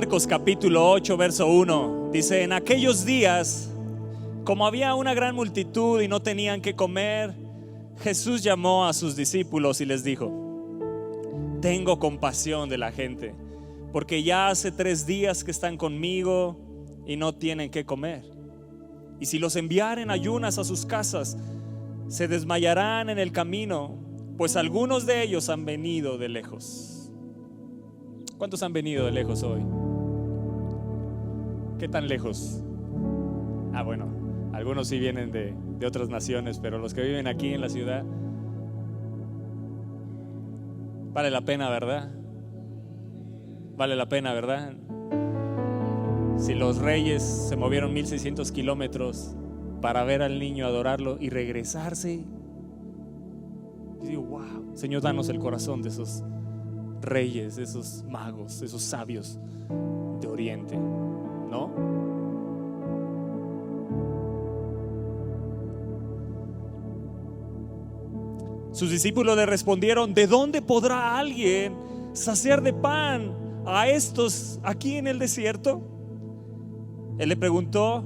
Marcos capítulo 8 verso 1. Dice: en aquellos días, como había una gran multitud y no tenían que comer, Jesús llamó a sus discípulos y les dijo: tengo compasión de la gente, porque ya hace 3 días que están conmigo y no tienen que comer. Y si los enviaren ayunas a sus casas, se desmayarán en el camino, pues algunos de ellos han venido de lejos. ¿Cuántos han venido de lejos hoy? ¿Qué tan lejos? Bueno, algunos sí vienen de otras naciones, pero los que viven aquí en la ciudad, vale la pena, ¿verdad? Vale la pena, ¿verdad? Si los reyes se movieron 1600 kilómetros para ver al niño, adorarlo y regresarse, yo digo: wow, Señor, danos el corazón de esos reyes, de esos magos, de esos sabios de Oriente, ¿no? Sus discípulos le respondieron: ¿de dónde podrá alguien saciar de pan a estos aquí en el desierto? Él les preguntó: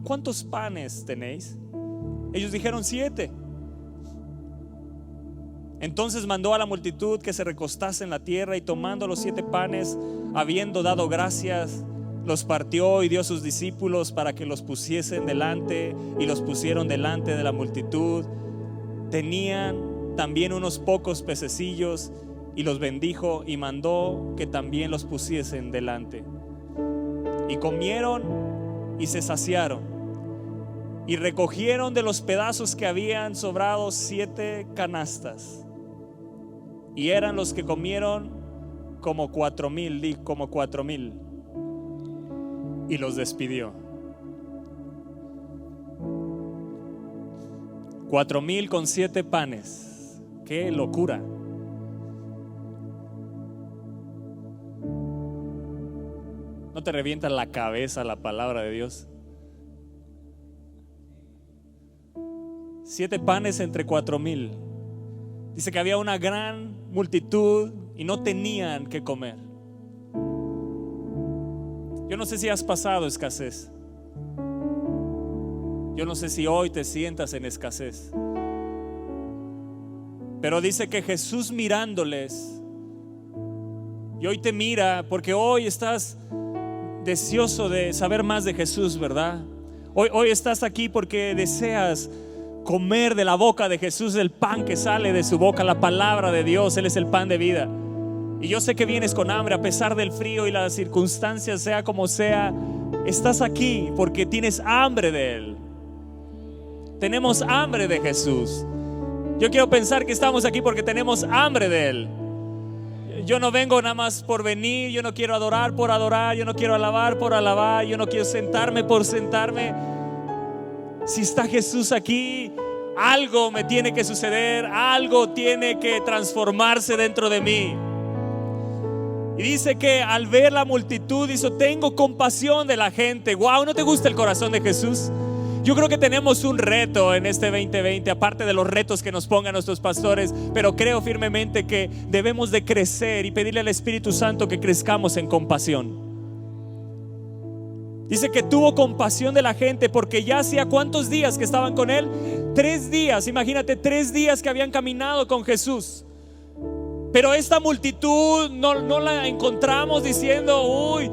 ¿cuántos panes tenéis? Ellos dijeron: 7. Entonces mandó a la multitud que se recostase en la tierra, y tomando los 7 panes, habiendo dado gracias, los partió y dio a sus discípulos para que los pusiesen delante, y los pusieron delante de la multitud. Tenían también unos pocos pececillos, y los bendijo y mandó que también los pusiesen delante. Y comieron y se saciaron, y recogieron de los pedazos que habían sobrado 7 canastas. Y eran los que comieron como 4,000, y los despidió. 4,000 con 7 panes. ¡Qué locura! ¿No te revienta la cabeza la palabra de Dios? 7 panes entre 4,000. Dice que había una gran multitud y no tenían que comer. Yo no sé si has pasado escasez. Yo no sé si hoy te sientas en escasez. Pero dice que Jesús mirándoles, y hoy te mira porque hoy estás deseoso de saber más de Jesús, ¿verdad? Hoy estás aquí porque deseas comer de la boca de Jesús, el pan que sale de su boca, la palabra de Dios. Él es el pan de vida. Y yo sé que vienes con hambre a pesar del frío y las circunstancias, sea como sea. Estás aquí porque tienes hambre de Él. Tenemos hambre de Jesús. Yo quiero pensar que estamos aquí porque tenemos hambre de Él. Yo no vengo nada más por venir. Yo no quiero adorar por adorar. Yo no quiero alabar por alabar. Yo no quiero sentarme por sentarme. Si está Jesús aquí, algo me tiene que suceder, algo tiene que transformarse dentro de mí. Y dice que al ver la multitud, dice: tengo compasión de la gente. Wow, ¿no te gusta el corazón de Jesús? Yo creo que tenemos un reto en este 2020, aparte de los retos que nos pongan nuestros pastores, pero creo firmemente que debemos de crecer y pedirle al Espíritu Santo que crezcamos en compasión. Dice que tuvo compasión de la gente porque ya hacía ¿cuántos días que estaban con Él? 3 días, imagínate, 3 días que habían caminado con Jesús. Pero esta multitud no la encontramos diciendo: uy,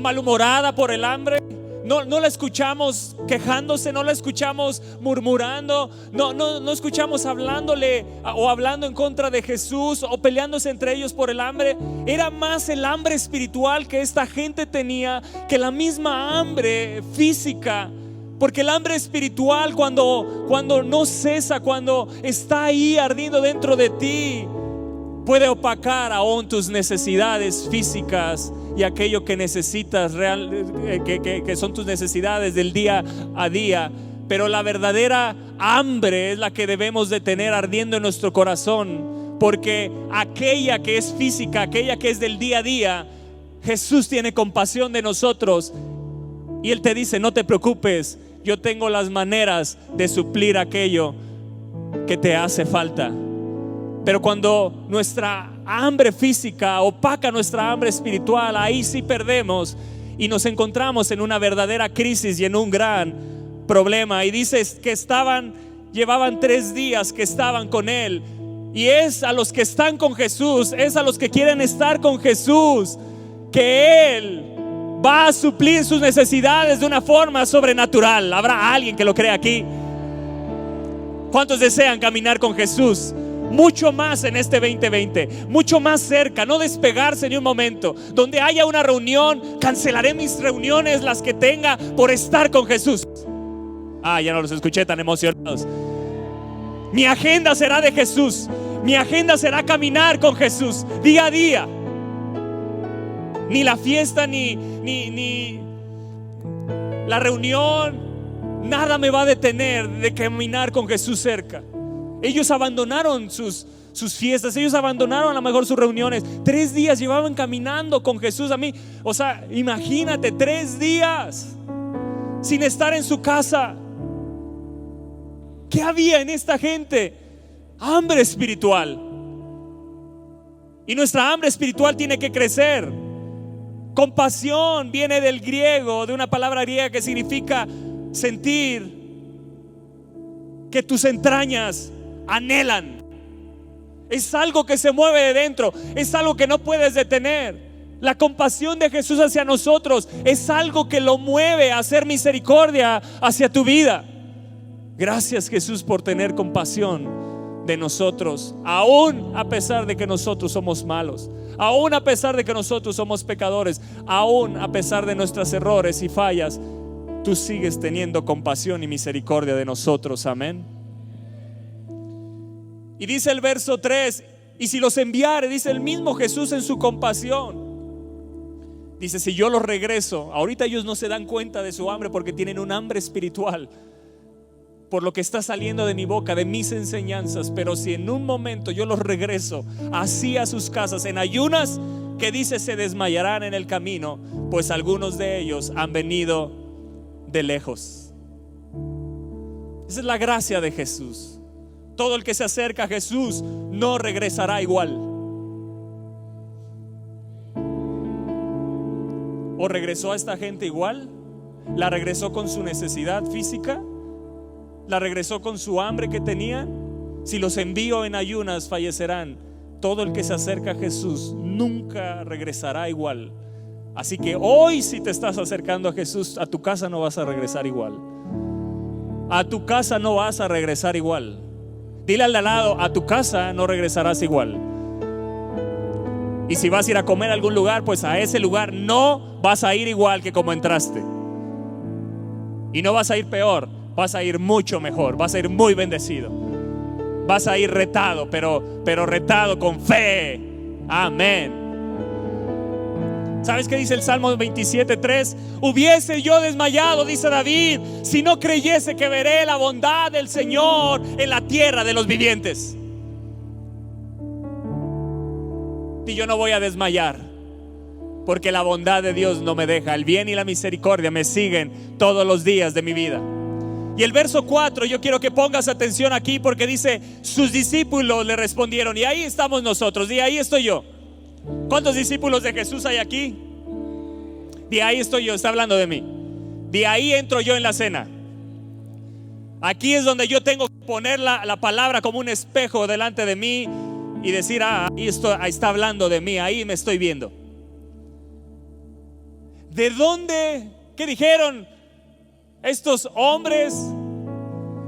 malhumorada por el hambre. No la escuchamos quejándose, no la escuchamos murmurando, no escuchamos hablándole o hablando en contra de Jesús o peleándose entre ellos por el hambre. Era más el hambre espiritual que esta gente tenía que la misma hambre física. Porque el hambre espiritual, cuando no cesa, cuando está ahí ardiendo dentro de ti, puede opacar aún tus necesidades físicas y aquello que necesitas que son tus necesidades del día a día. Pero la verdadera hambre es la que debemos de tener ardiendo en nuestro corazón, porque aquella que es física, aquella que es del día a día, Jesús tiene compasión de nosotros y Él te dice: no te preocupes, yo tengo las maneras de suplir aquello que te hace falta. Pero cuando nuestra hambre física opaca nuestra hambre espiritual, ahí sí perdemos y nos encontramos en una verdadera crisis y en un gran problema. Y dices que llevaban 3 días que estaban con Él. Y es a los que están con Jesús, es a los que quieren estar con Jesús, que Él va a suplir sus necesidades de una forma sobrenatural. ¿Habrá alguien que lo crea aquí? ¿Cuántos desean caminar con Jesús mucho más en este 2020? Mucho más cerca, no despegarse ni un momento. Donde haya una reunión, cancelaré mis reuniones, las que tenga, por estar con Jesús. Ya no los escuché tan emocionados. Mi agenda será de Jesús. Mi agenda será caminar con Jesús día a día. Ni la fiesta, ni la reunión, nada me va a detener de caminar con Jesús cerca. Ellos abandonaron sus fiestas, ellos abandonaron a lo mejor sus reuniones. 3 días llevaban caminando con Jesús. A mí, imagínate, 3 días sin estar en su casa. ¿Qué había en esta gente? Hambre espiritual. Y nuestra hambre espiritual tiene que crecer. Compasión viene del griego, de una palabra griega que significa sentir que tus entrañas anhelan. Es algo que se mueve de dentro, es algo que no puedes detener. La compasión de Jesús hacia nosotros es algo que lo mueve a hacer misericordia hacia tu vida. Gracias, Jesús, por tener compasión de nosotros, aún a pesar de que nosotros somos malos, aún a pesar de que nosotros somos pecadores, aún a pesar de nuestros errores y fallas. Tú sigues teniendo compasión y misericordia de nosotros. Amén. Y dice el verso 3: y si los enviare, dice el mismo Jesús en su compasión, dice: si yo los regreso. Ahorita ellos no se dan cuenta de su hambre porque tienen un hambre espiritual por lo que está saliendo de mi boca, de mis enseñanzas. Pero si en un momento yo los regreso así a sus casas en ayunas, que dice se desmayarán en el camino, pues algunos de ellos han venido de lejos. Esa es la gracia de Jesús. Todo el que se acerca a Jesús no regresará igual. ¿O regresó a esta gente igual? ¿La regresó con su necesidad física? ¿La regresó con su hambre que tenían? Si los envío en ayunas, fallecerán. Todo el que se acerca a Jesús nunca regresará igual. Así que hoy, si te estás acercando a Jesús, a tu casa no vas a regresar igual. A tu casa no vas a regresar igual. Dile al de al lado: a tu casa no regresarás igual. Y si vas a ir a comer a algún lugar, pues a ese lugar no vas a ir igual que como entraste. Y no vas a ir peor, vas a ir mucho mejor, vas a ir muy bendecido. Vas a ir retado, pero retado con fe. Amén. ¿Sabes qué dice el Salmo 27:3? Hubiese yo desmayado, dice David, si no creyese que veré la bondad del Señor en la tierra de los vivientes. Y yo no voy a desmayar, porque la bondad de Dios no me deja. El bien y la misericordia me siguen todos los días de mi vida. Y el verso 4, yo quiero que pongas atención aquí, porque dice: sus discípulos le respondieron. Y ahí estamos nosotros, y ahí estoy yo. ¿Cuántos discípulos de Jesús hay aquí? De ahí estoy yo, está hablando de mí. De ahí entro yo en la cena. Aquí es donde yo tengo que poner la palabra como un espejo delante de mí y decir: ahí está hablando de mí, ahí me estoy viendo. ¿De dónde? ¿Qué dijeron estos hombres?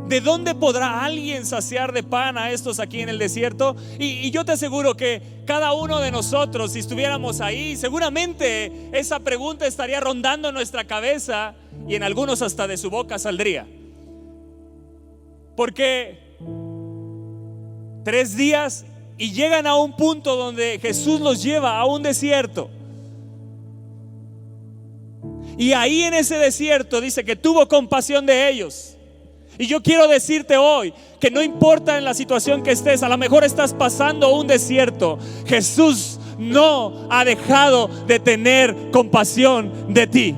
¿De dónde podrá alguien saciar de pan a estos aquí en el desierto? Y yo te aseguro que cada uno de nosotros, si estuviéramos ahí, seguramente esa pregunta estaría rondando en nuestra cabeza, y en algunos hasta de su boca saldría. Porque 3 días y llegan a un punto donde Jesús los lleva a un desierto. Y ahí en ese desierto dice que tuvo compasión de ellos. Y yo quiero decirte hoy que no importa en la situación que estés, a lo mejor estás pasando un desierto, Jesús no ha dejado de tener compasión de ti.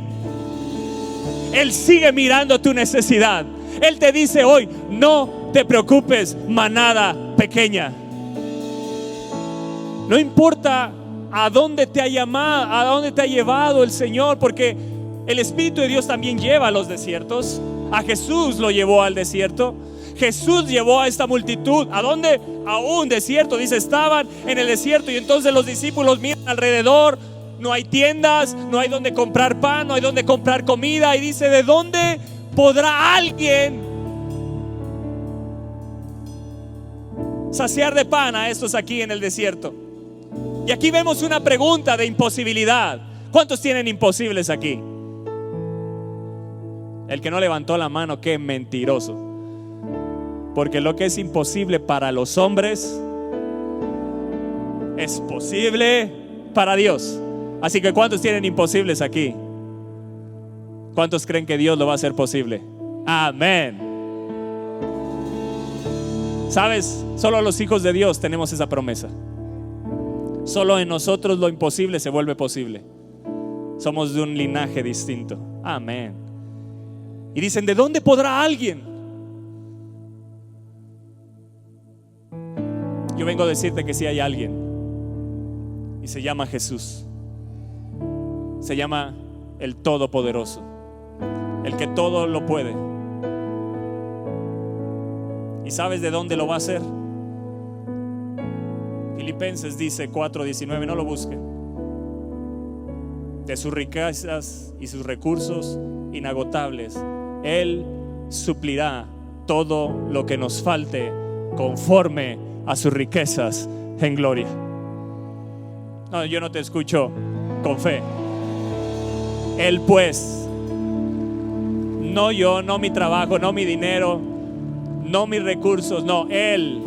Él sigue mirando tu necesidad. Él te dice hoy: no te preocupes, manada pequeña. No importa a dónde te ha llamado, a dónde te ha llevado el Señor, porque el Espíritu de Dios también lleva a los desiertos. A Jesús lo llevó al desierto. Jesús llevó a esta multitud. ¿A dónde? A un desierto. Dice, estaban en el desierto y entonces los discípulos miran alrededor. No hay tiendas, no hay donde comprar pan, no hay donde comprar comida. Y dice, ¿de dónde podrá alguien saciar de pan a estos aquí en el desierto? Y aquí vemos una pregunta de imposibilidad. ¿Cuántos tienen imposibles aquí? El que no levantó la mano, qué mentiroso. Porque lo que es imposible para los hombres es posible para Dios. Así que ¿cuántos tienen imposibles aquí? ¿Cuántos creen que Dios lo va a hacer posible? Amén. ¿Sabes? Solo los hijos de Dios tenemos esa promesa. Solo en nosotros lo imposible se vuelve posible. Somos de un linaje distinto. Amén. Y dicen, ¿de dónde podrá alguien? Yo vengo a decirte que sí hay alguien. Y se llama Jesús. Se llama el Todopoderoso, el que todo lo puede. ¿Y sabes de dónde lo va a hacer? Filipenses dice 4:19, no lo busquen. De sus riquezas y sus recursos inagotables, Él suplirá todo lo que nos falte conforme a sus riquezas en gloria. No, yo no te escucho con fe. Él pues, no yo, no mi trabajo, no mi dinero, no mis recursos, no, Él,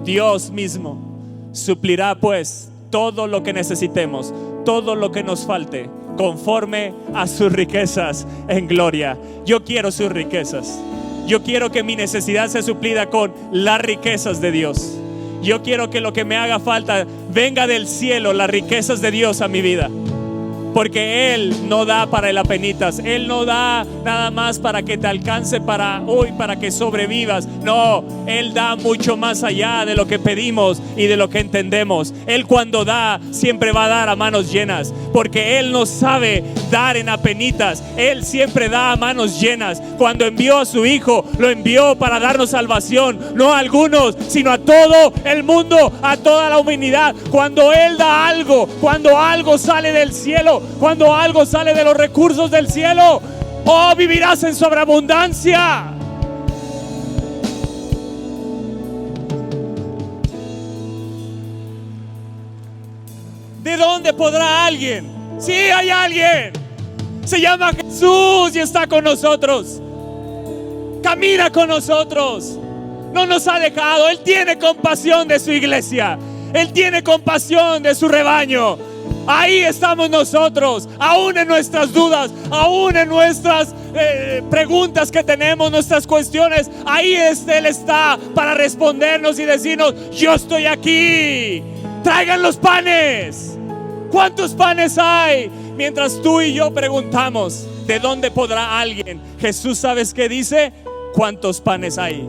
Dios mismo, suplirá pues todo lo que necesitemos, todo lo que nos falte, conforme a sus riquezas en gloria. Yo quiero sus riquezas. Yo quiero que mi necesidad sea suplida con las riquezas de Dios. Yo quiero que lo que me haga falta venga del cielo, las riquezas de Dios a mi vida. Porque Él no da para el apenitas. Él no da nada más para que te alcance para hoy, para que sobrevivas. No, Él da mucho más allá de lo que pedimos y de lo que entendemos. Él cuando da, siempre va a dar a manos llenas. Porque Él no sabe dar en apenitas. Él siempre da a manos llenas. Cuando envió a su Hijo, lo envió para darnos salvación. No a algunos, sino a todo el mundo, a toda la humanidad. Cuando Él da algo, cuando algo sale del cielo, cuando algo sale de los recursos del cielo, oh, vivirás en sobreabundancia. ¿De dónde podrá alguien? Sí, hay alguien. Se llama Jesús y está con nosotros. Camina con nosotros. No nos ha dejado. Él tiene compasión de su iglesia. Él tiene compasión de su rebaño. Ahí estamos nosotros, aún en nuestras dudas, aún en nuestras preguntas que tenemos, nuestras cuestiones. Ahí Él está para respondernos y decirnos, yo estoy aquí. Traigan los panes. ¿Cuántos panes hay? Mientras tú y yo preguntamos, ¿de dónde podrá alguien? Jesús, ¿sabes qué dice? ¿Cuántos panes hay?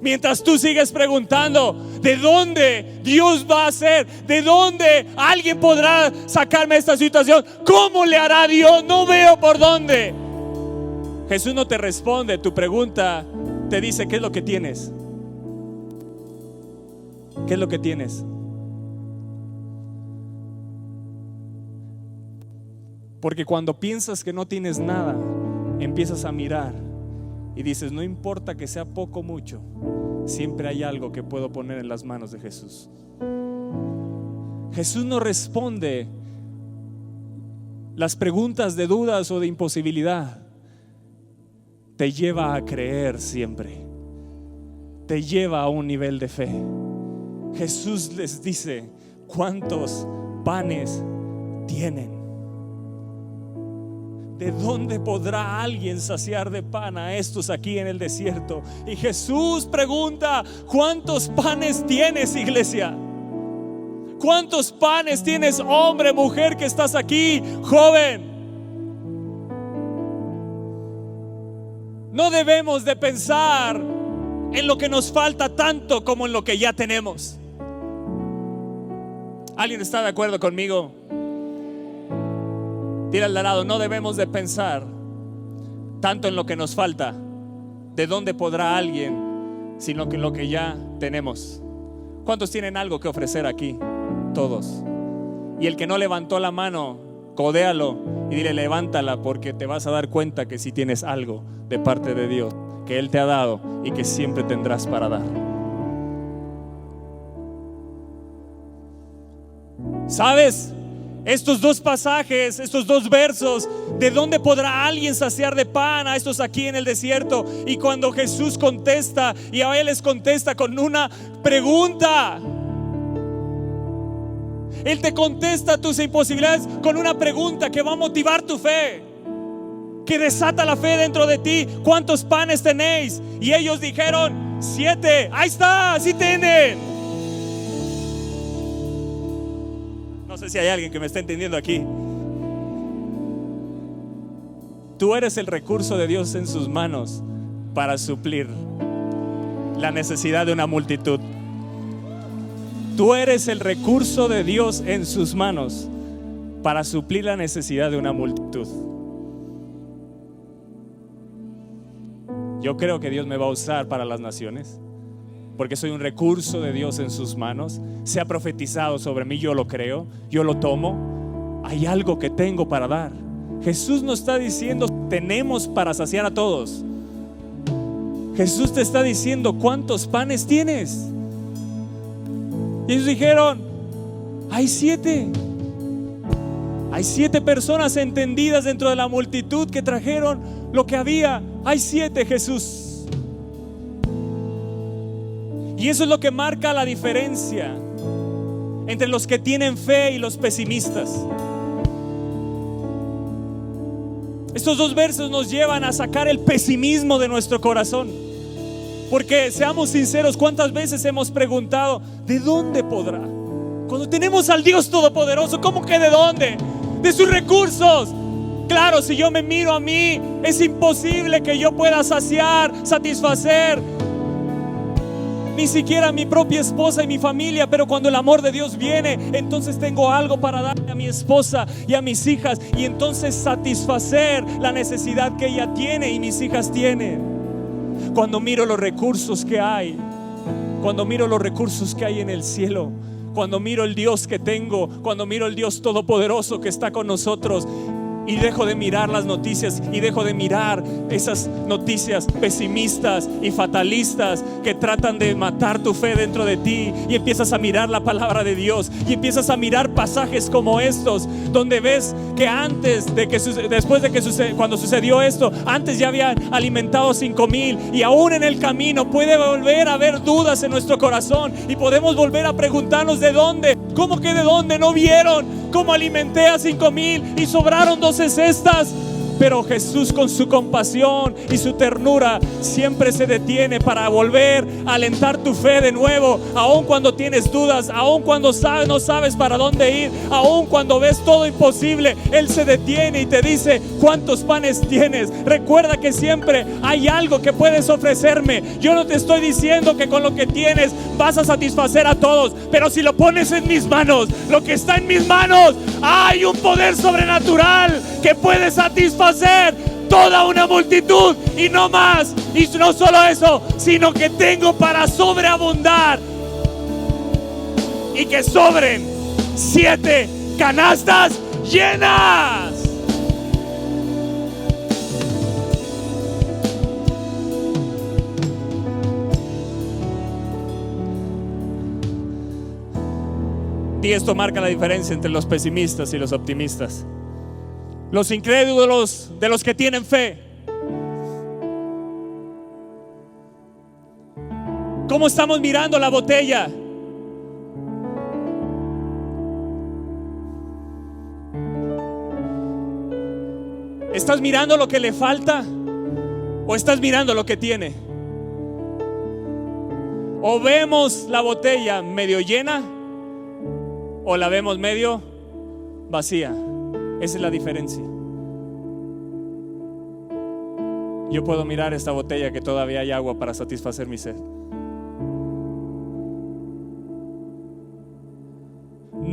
Mientras tú sigues preguntando, ¿de dónde Dios va a hacer? ¿De dónde alguien podrá sacarme de esta situación? ¿Cómo le hará Dios? No veo por dónde. Jesús no te responde tu pregunta, te dice, ¿qué es lo que tienes? ¿Qué es lo que tienes? Porque cuando piensas que no tienes nada, empiezas a mirar y dices, no importa que sea poco o mucho, siempre hay algo que puedo poner en las manos de Jesús. Jesús no responde las preguntas de dudas o de imposibilidad. Te lleva a creer siempre. Te lleva a un nivel de fe. Jesús les dice, ¿cuántos panes tienen? ¿De dónde podrá alguien saciar de pan a estos aquí en el desierto? Y Jesús pregunta, ¿cuántos panes tienes, iglesia? ¿Cuántos panes tienes, hombre, mujer que estás aquí, joven? No debemos de pensar en lo que nos falta tanto como en lo que ya tenemos. ¿Alguien está de acuerdo conmigo? Dile al de al lado, no debemos de pensar tanto en lo que nos falta, de dónde podrá alguien, sino que en lo que ya tenemos. ¿Cuántos tienen algo que ofrecer aquí? Todos. Y el que no levantó la mano, codéalo y dile, levántala, porque te vas a dar cuenta que sí tienes algo de parte de Dios, que Él te ha dado y que siempre tendrás para dar. ¿Sabes? Estos dos pasajes, estos dos versos, ¿de dónde podrá alguien saciar de pan a estos aquí en el desierto? Y cuando Jesús contesta, y a Él les contesta con una pregunta. Él te contesta tus imposibilidades con una pregunta que va a motivar tu fe, que desata la fe dentro de ti. ¿Cuántos panes tenéis? Y ellos dijeron 7. Ahí está, sí tienen. No sé si hay alguien que me está entendiendo aquí. Tú eres el recurso de Dios en sus manos para suplir la necesidad de una multitud. Tú eres el recurso de Dios en sus manos para suplir la necesidad de una multitud. Yo creo que Dios me va a usar para las naciones, porque soy un recurso de Dios en sus manos. Se ha profetizado sobre mí, yo lo creo, yo lo tomo. Hay algo que tengo para dar. Jesús nos está diciendo, tenemos para saciar a todos. Jesús te está diciendo, ¿cuántos panes tienes? Y ellos dijeron, hay 7. Hay 7 personas entendidas dentro de la multitud que trajeron lo que había. Hay 7, Jesús. Y eso es lo que marca la diferencia entre los que tienen fe y los pesimistas. Estos dos versos nos llevan a sacar el pesimismo de nuestro corazón. Porque seamos sinceros, ¿cuántas veces hemos preguntado, ¿de dónde podrá? Cuando tenemos al Dios Todopoderoso, ¿cómo que de dónde? De sus recursos. Claro, si yo me miro a mí, es imposible que yo pueda satisfacer ni siquiera a mi propia esposa y mi familia. Pero cuando el amor de Dios viene, entonces tengo algo para darle a mi esposa y a mis hijas, y entonces satisfacer la necesidad que ella tiene y mis hijas tienen. Cuando miro los recursos que hay, cuando miro los recursos que hay en el cielo, cuando miro el Dios que tengo, cuando miro el Dios Todopoderoso que está con nosotros, y dejo de mirar las noticias y dejo de mirar esas noticias pesimistas y fatalistas que tratan de matar tu fe dentro de ti, y empiezas a mirar la palabra de Dios y empiezas a mirar pasajes como estos, donde ves que cuando sucedió esto, antes ya habían alimentado 5,000, y aún en el camino puede volver a haber dudas en nuestro corazón y podemos volver a preguntarnos, ¿de dónde? ¿Cómo que de dónde? ¿No vieron cómo alimenté a 5,000 y sobraron 12 cestas? Pero Jesús, con su compasión y su ternura, siempre se detiene para volver a alentar tu fe de nuevo. Aun cuando tienes dudas, aun cuando no sabes para dónde ir, aun cuando ves todo imposible, Él se detiene y te dice, ¿cuántos panes tienes? Recuerda que siempre hay algo que puedes ofrecerme. Yo no te estoy diciendo que con lo que tienes vas a satisfacer a todos, pero si lo pones en mis manos, lo que está en mis manos, hay un poder sobrenatural que puede satisfacer toda una multitud y no más. Y no solo eso, sino que tengo para sobreabundar y que sobren 7 canastas llenas. Y esto marca la diferencia entre los pesimistas y los optimistas. Los incrédulos de los que tienen fe. ¿Cómo estamos mirando la botella? ¿Estás mirando lo que le falta o estás mirando lo que tiene? ¿O vemos la botella medio llena o la vemos medio vacía? Esa es la diferencia. Yo puedo mirar esta botella que todavía hay agua para satisfacer mi sed.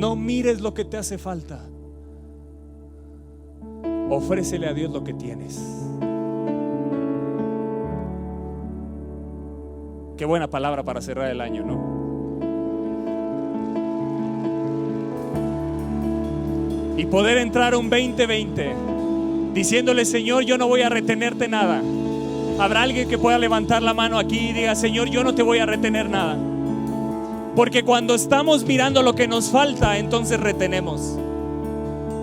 No mires lo que te hace falta. Ofrécele a Dios lo que tienes. Qué buena palabra para cerrar el año, ¿no? Y poder entrar a un 2020 diciéndole: Señor, yo no voy a retenerte nada. Habrá alguien que pueda levantar la mano aquí y diga: Señor, yo no te voy a retener nada. Porque cuando estamos mirando lo que nos falta, entonces retenemos.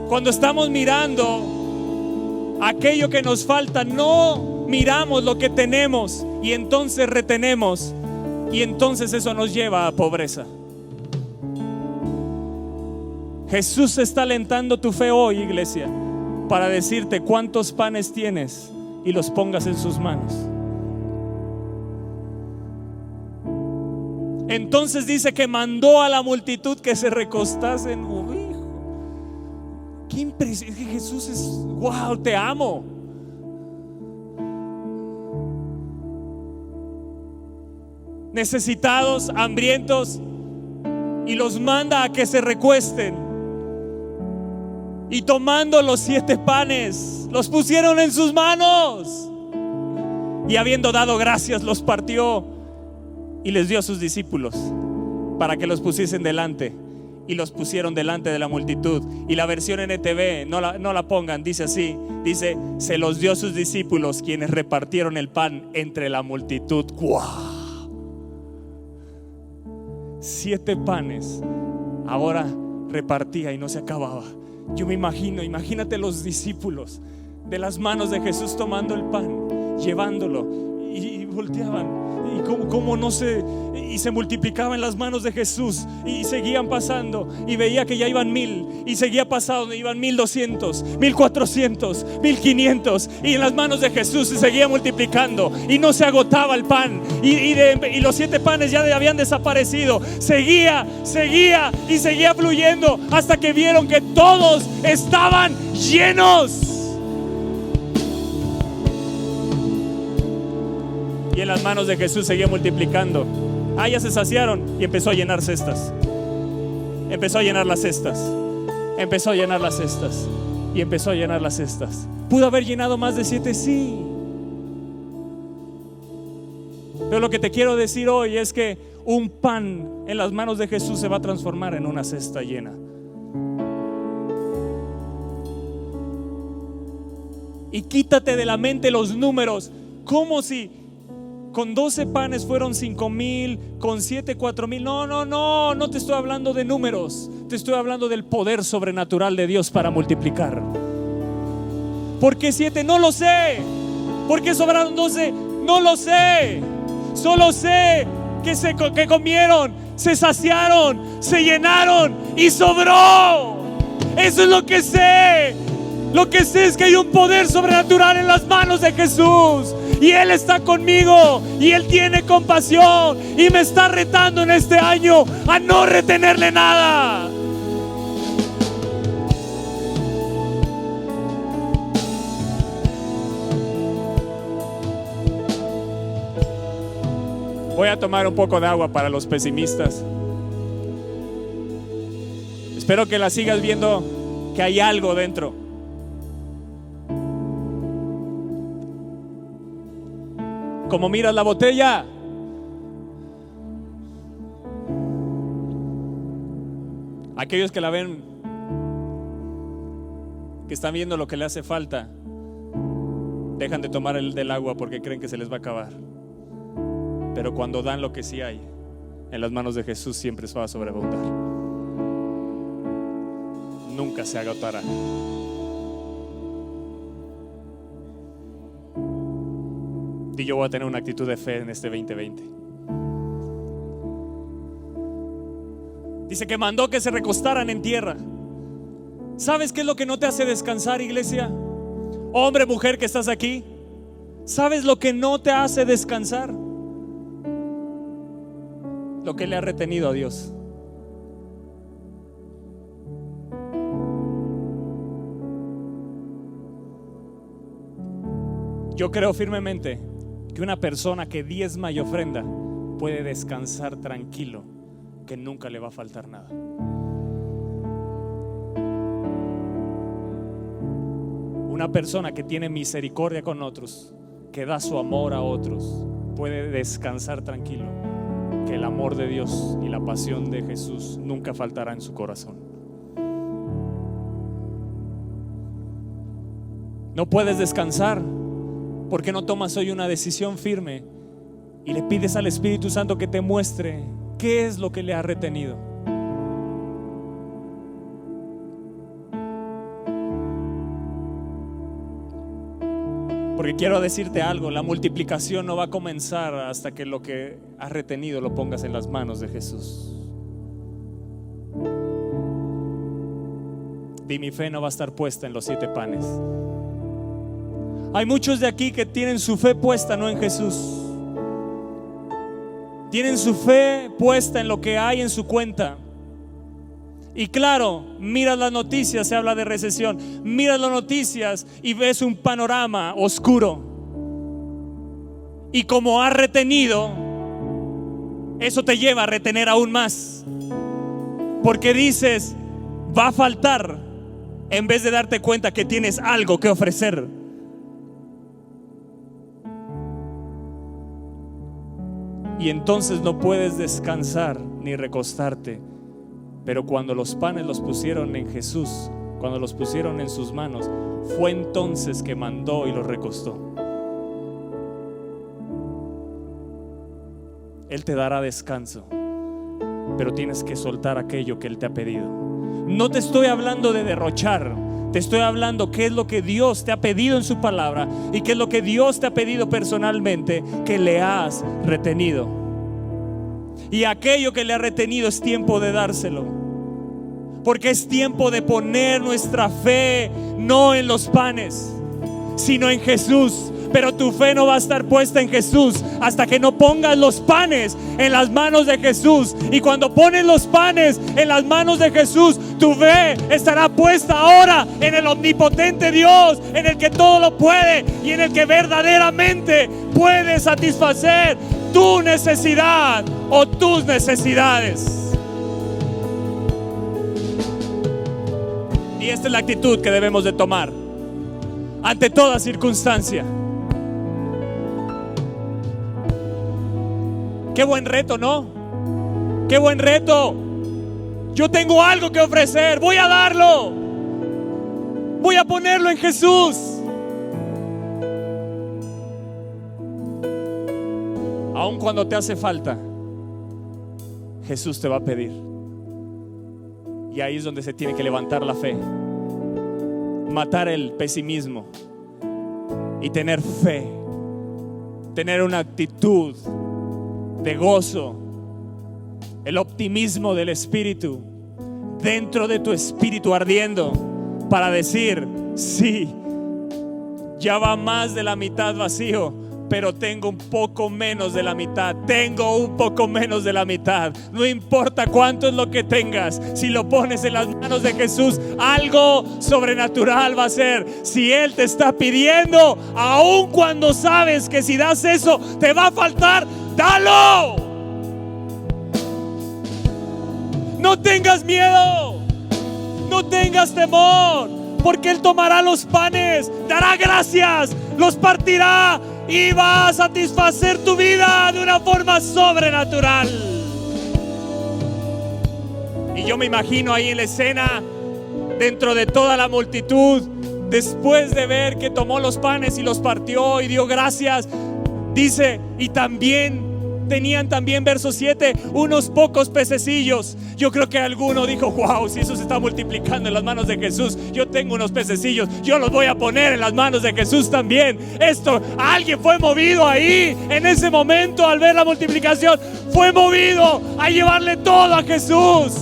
Cuando estamos mirando aquello que nos falta, no miramos lo que tenemos y entonces retenemos, y entonces eso nos lleva a pobreza. Jesús está alentando tu fe hoy, iglesia, para decirte cuántos panes tienes y los pongas en sus manos. Entonces dice que mandó a la multitud que se recostasen. Oh, hijo, qué impresión. Jesús es, wow, te amo. Necesitados, hambrientos, y los manda a que se recuesten. Y tomando los 7 panes, los pusieron en sus manos, y habiendo dado gracias, los partió y les dio a sus discípulos para que los pusiesen delante, y los pusieron delante de la multitud. Y la versión NTV, no la pongan, dice así, dice: se los dio a sus discípulos, quienes repartieron el pan entre la multitud. ¡Wow! 7 panes ahora repartía y no se acababa. Yo me imagínate los discípulos de las manos de Jesús tomando el pan, llevándolo, y volteaban, y como no se, y se multiplicaba en las manos de Jesús, y seguían pasando, y veía que ya iban 1000, y seguía pasando, iban 1200, 1400, 1500, y en las manos de Jesús se seguía multiplicando, y no se agotaba el pan, y los 7 panes ya habían desaparecido. Seguía y seguía fluyendo, hasta que vieron que todos estaban llenos. Y en las manos de Jesús seguía multiplicando. Ya se saciaron, y empezó a llenar cestas. Empezó a llenar las cestas. Empezó a llenar las cestas. Y empezó a llenar las cestas. ¿Pudo haber llenado más de 7? Sí. Pero lo que te quiero decir hoy es que un pan en las manos de Jesús se va a transformar en una cesta llena. Y quítate de la mente los números, como si con 12 panes fueron 5000, con 7 4000. No te estoy hablando de números, te estoy hablando del poder sobrenatural de Dios para multiplicar. ¿Por qué 7? No lo sé. ¿Por qué sobraron 12? No lo sé. Solo sé que comieron, se saciaron, se llenaron y sobró. Eso es lo que sé. Lo que sé es que hay un poder sobrenatural en las manos de Jesús, y Él está conmigo, y Él tiene compasión, y me está retando en este año a no retenerle nada. Voy a tomar un poco de agua para los pesimistas. Espero que la sigas viendo, que hay algo dentro. Como miras la botella, aquellos que la ven, que están viendo lo que le hace falta, dejan de tomar el del agua porque creen que se les va a acabar. Pero cuando dan lo que sí hay, en las manos de Jesús siempre se va a sobreabundar. Nunca se agotará. Y yo voy a tener una actitud de fe en este 2020. Dice que mandó que se recostaran en tierra. ¿Sabes qué es lo que no te hace descansar, iglesia? Hombre, mujer que estás aquí, ¿sabes lo que no te hace descansar? Lo que le ha retenido a Dios. Yo creo firmemente que una persona que diezma y ofrenda puede descansar tranquilo, que nunca le va a faltar nada. Una persona que tiene misericordia con otros, que da su amor a otros, puede descansar tranquilo, que el amor de Dios y la pasión de Jesús nunca faltará en su corazón. No puedes descansar porque no tomas hoy una decisión firme y le pides al Espíritu Santo que te muestre qué es lo que le ha retenido. Porque quiero decirte algo, la multiplicación no va a comenzar hasta que lo que has retenido lo pongas en las manos de Jesús. Y mi fe no va a estar puesta en los 7 panes. Hay muchos de aquí que tienen su fe puesta no en Jesús. Tienen su fe puesta en lo que hay en su cuenta. Y claro, miras las noticias, se habla de recesión. Miras las noticias y ves un panorama oscuro. Y como has retenido, eso te lleva a retener aún más. Porque dices, va a faltar, en vez de darte cuenta que tienes algo que ofrecer. Y entonces no puedes descansar ni recostarte. Pero cuando los panes los pusieron en Jesús, cuando los pusieron en sus manos, fue entonces que mandó y los recostó. Él te dará descanso, pero tienes que soltar aquello que Él te ha pedido. No te estoy hablando de derrochar, te estoy hablando qué es lo que Dios te ha pedido en su palabra y qué es lo que Dios te ha pedido personalmente que le has retenido. Y aquello que le ha retenido es tiempo de dárselo, porque es tiempo de poner nuestra fe no en los panes, sino en Jesús. Pero tu fe no va a estar puesta en Jesús hasta que no pongas los panes en las manos de Jesús. Y cuando pones los panes en las manos de Jesús, tu fe estará puesta ahora en el omnipotente Dios, en el que todo lo puede y en el que verdaderamente puede satisfacer tu necesidad o tus necesidades. Y esta es la actitud que debemos de tomar ante toda circunstancia. Qué buen reto, ¿no? Qué buen reto. Yo tengo algo que ofrecer, voy a darlo. Voy a ponerlo en Jesús. Aun cuando te hace falta, Jesús te va a pedir. Y ahí es donde se tiene que levantar la fe, matar el pesimismo y tener fe, tener una actitud de gozo, el optimismo del Espíritu dentro de tu espíritu ardiendo para decir: sí, ya va más de la mitad vacío, pero tengo un poco menos de la mitad. Tengo un poco menos de la mitad. No importa cuánto es lo que tengas, si lo pones en las manos de Jesús, algo sobrenatural va a ser. Si Él te está pidiendo, aun cuando sabes que si das eso te va a faltar, dalo. No tengas miedo, no tengas temor, porque Él tomará los panes, dará gracias, los partirá y va a satisfacer tu vida de una forma sobrenatural. Y yo me imagino ahí en la escena, dentro de toda la multitud, después de ver que tomó los panes y los partió y dio gracias, dice: y tenían también, verso 7, unos pocos pececillos. Yo creo que alguno dijo: wow, si eso se está multiplicando en las manos de Jesús, yo tengo unos pececillos, yo los voy a poner en las manos de Jesús también. Alguien fue movido ahí en ese momento al ver la multiplicación, fue movido a llevarle todo a Jesús.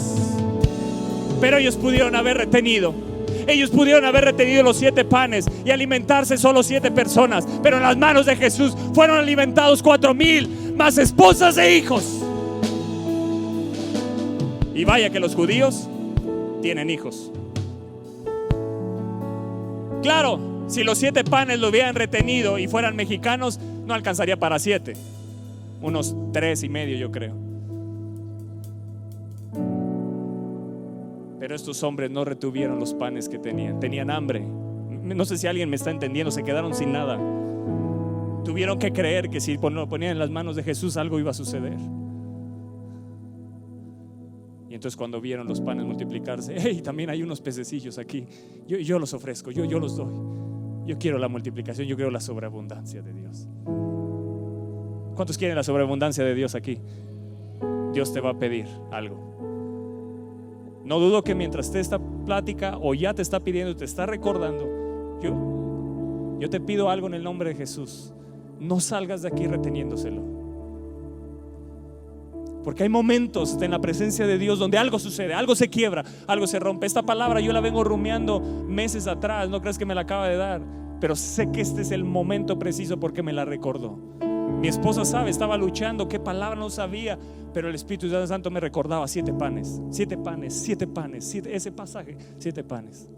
Pero ellos pudieron haber retenido los 7 panes y alimentarse solo 7 personas, pero en las manos de Jesús fueron alimentados 4,000 más esposas e hijos. Y vaya que los judíos tienen hijos. Claro, si los 7 panes lo hubieran retenido y fueran mexicanos, no alcanzaría para 7, unos 3,5 yo creo. Pero estos hombres no retuvieron los panes que tenían hambre. no sé si alguien me está entendiendo, se quedaron sin nada. Tuvieron que creer que si lo ponían en las manos de Jesús algo iba a suceder. Y entonces cuando vieron los panes multiplicarse, hey, también hay unos pececillos aquí, yo los ofrezco, yo los doy. Yo quiero la multiplicación, yo quiero la sobreabundancia de Dios. ¿Cuántos quieren la sobreabundancia de Dios aquí? Dios te va a pedir algo. No dudo que mientras esté esta plática o ya te está pidiendo, te está recordando, yo te pido algo en el nombre de Jesús. No salgas de aquí reteniéndoselo, porque hay momentos en la presencia de Dios donde algo sucede, algo se quiebra, algo se rompe. Esta palabra yo la vengo rumiando meses atrás, no crees que me la acaba de dar, pero sé que este es el momento preciso porque me la recordó. Mi esposa sabe, estaba luchando, qué palabra no sabía, pero el Espíritu Santo me recordaba 7 panes, 7 panes, 7 panes, 7, ese pasaje, 7 panes.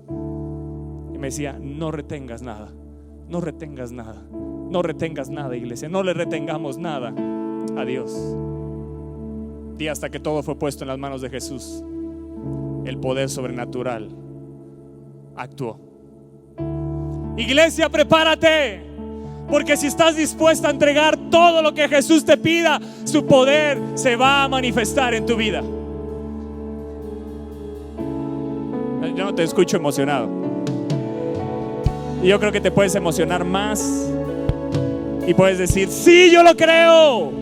Y me decía, no retengas nada, no retengas nada, no retengas nada, iglesia, no le retengamos nada a Dios. Y hasta que todo fue puesto en las manos de Jesús, el poder sobrenatural actuó. Iglesia, prepárate, porque si estás dispuesta a entregar todo lo que Jesús te pida, su poder se va a manifestar en tu vida. Yo no te escucho emocionado. Y yo creo que te puedes emocionar más y puedes decir, sí, yo lo creo.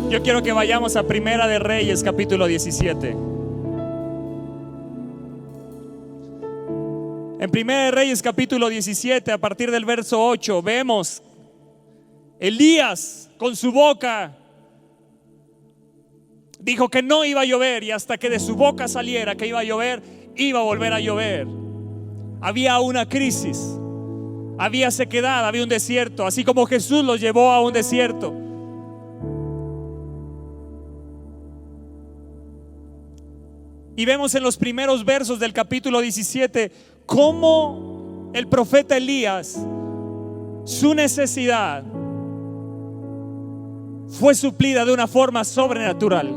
Yo quiero que vayamos a Primera de Reyes, capítulo 17. En Primera de Reyes, capítulo 17, a partir del verso 8, vemos Elías con su boca dijo que no iba a llover, y hasta que de su boca saliera que iba a llover, iba a volver a llover. Había una crisis, había sequedad, había un desierto, así como Jesús los llevó a un desierto. Y vemos en los primeros versos del capítulo 17 cómo el profeta Elías, su necesidad fue suplida de una forma sobrenatural.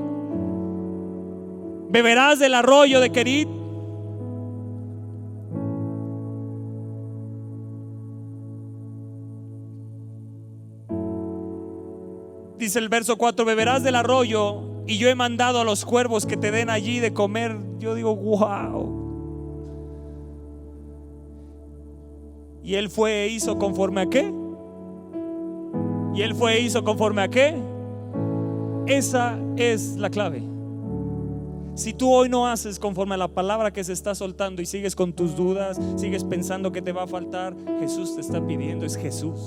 ¿Beberás del arroyo de Querit? Dice el verso 4, beberás del arroyo, y yo he mandado a los cuervos que te den allí de comer. Yo digo, wow. Y él fue e hizo conforme a qué. Y él fue e hizo conforme a qué. Esa es la clave. Si tú hoy no haces conforme a la palabra que se está soltando y sigues con tus dudas, sigues pensando que te va a faltar, Jesús te está pidiendo, es Jesús.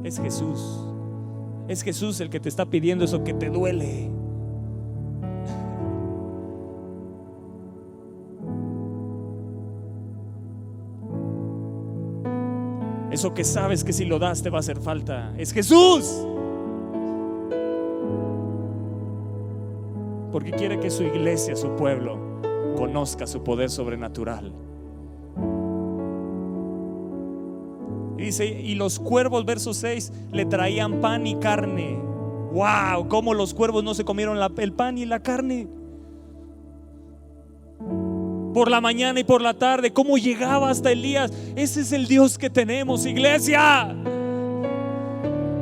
Es Jesús. Es Jesús el que te está pidiendo eso que te duele. Eso que sabes que si lo das te va a hacer falta. Es Jesús. Porque quiere que su iglesia, su pueblo, conozca su poder sobrenatural. Y dice, y los cuervos, verso 6, le traían pan y carne. Wow, cómo los cuervos no se comieron el pan y la carne. Por la mañana y por la tarde, cómo llegaba hasta Elías. Ese es el Dios que tenemos, iglesia.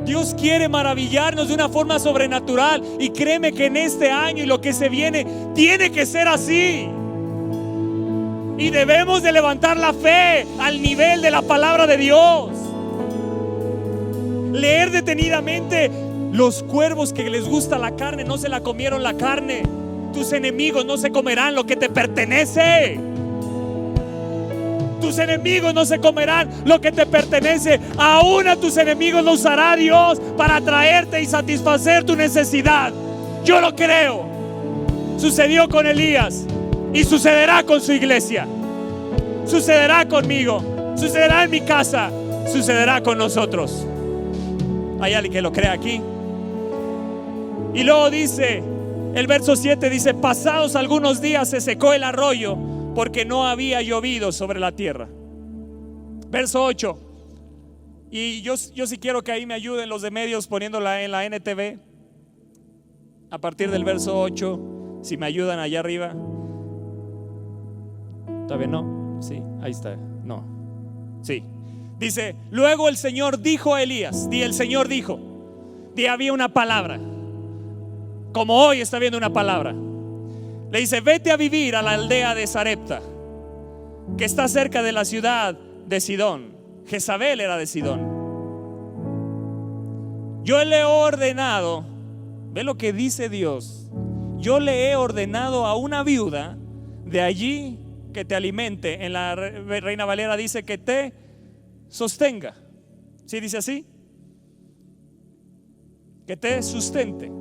Dios quiere maravillarnos de una forma sobrenatural. Y créeme que en este año y lo que se viene, tiene que ser así. Y debemos de levantar la fe al nivel de la palabra de Dios. Leer detenidamente. Los cuervos que les gusta la carne no se la comieron la carne. Tus enemigos no se comerán lo que te pertenece. Tus enemigos no se comerán lo que te pertenece. Aún a tus enemigos lo usará Dios para traerte y satisfacer tu necesidad. Yo lo creo. Sucedió con Elías y sucederá con su iglesia. Sucederá conmigo. Sucederá en mi casa. Sucederá con nosotros. ¿Hay alguien que lo crea aquí? Y luego dice, el verso 7 dice, pasados algunos días se secó el arroyo porque no había llovido sobre la tierra. Verso 8. Y yo sí quiero que ahí me ayuden los de medios poniéndola en la NTV. A partir del verso 8, si me ayudan allá arriba. Todavía no. Sí, ahí está. No. Sí. Dice, luego el Señor dijo a Elías. El Señor dijo. Había una palabra. Como hoy está viendo una palabra. Le dice, vete a vivir a la aldea de Sarepta, que está cerca de la ciudad de Sidón. Jezabel era de Sidón. Yo le he ordenado, ve lo que dice Dios, yo le he ordenado a una viuda de allí que te alimente. En la Reina Valera dice que te sostenga. ¿Sí dice así? Que te sustente.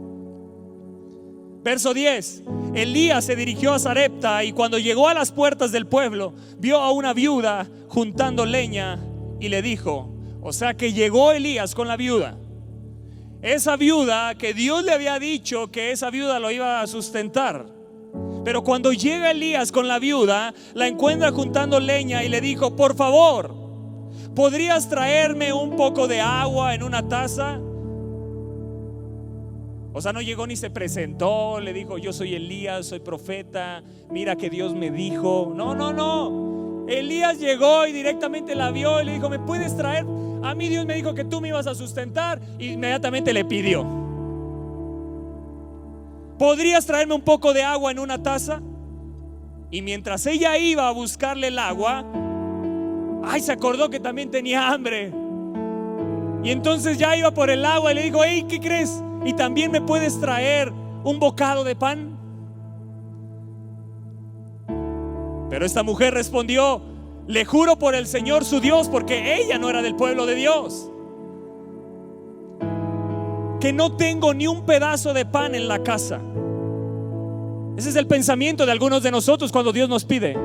Verso 10. Elías se dirigió a Sarepta y cuando llegó a las puertas del pueblo, vio a una viuda juntando leña y le dijo, o sea que llegó Elías con la viuda. Esa viuda que Dios le había dicho que esa viuda lo iba a sustentar. Pero cuando llega Elías con la viuda, la encuentra juntando leña y le dijo, por favor, ¿podrías traerme un poco de agua en una taza? O sea, no llegó ni se presentó, le dijo, yo soy Elías, soy profeta, mira que Dios me dijo. No. Elías llegó y directamente la vio y le dijo, ¿me puedes traer? A mí Dios me dijo que tú me ibas a sustentar. Y inmediatamente le pidió, ¿podrías traerme un poco de agua en una taza? Y mientras ella iba a buscarle el agua, se acordó que también tenía hambre. Y entonces ya iba por el agua y le dijo, hey, ¿qué crees? ¿Y también me puedes traer un bocado de pan? Pero esta mujer respondió, le juro por el Señor su Dios, porque ella no era del pueblo de Dios, que no tengo ni un pedazo de pan en la casa. Ese es el pensamiento de algunos de nosotros cuando Dios nos pide,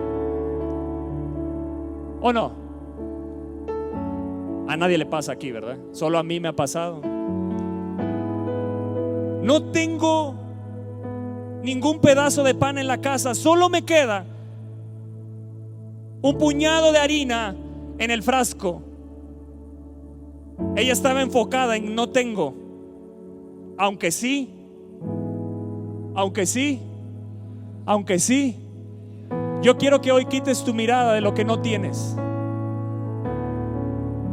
¿o no? A nadie le pasa aquí, ¿verdad? Solo a mí me ha pasado. No tengo ningún pedazo de pan en la casa, solo me queda un puñado de harina en el frasco. Ella estaba enfocada en no tengo, aunque sí. Yo quiero que hoy quites tu mirada de lo que no tienes,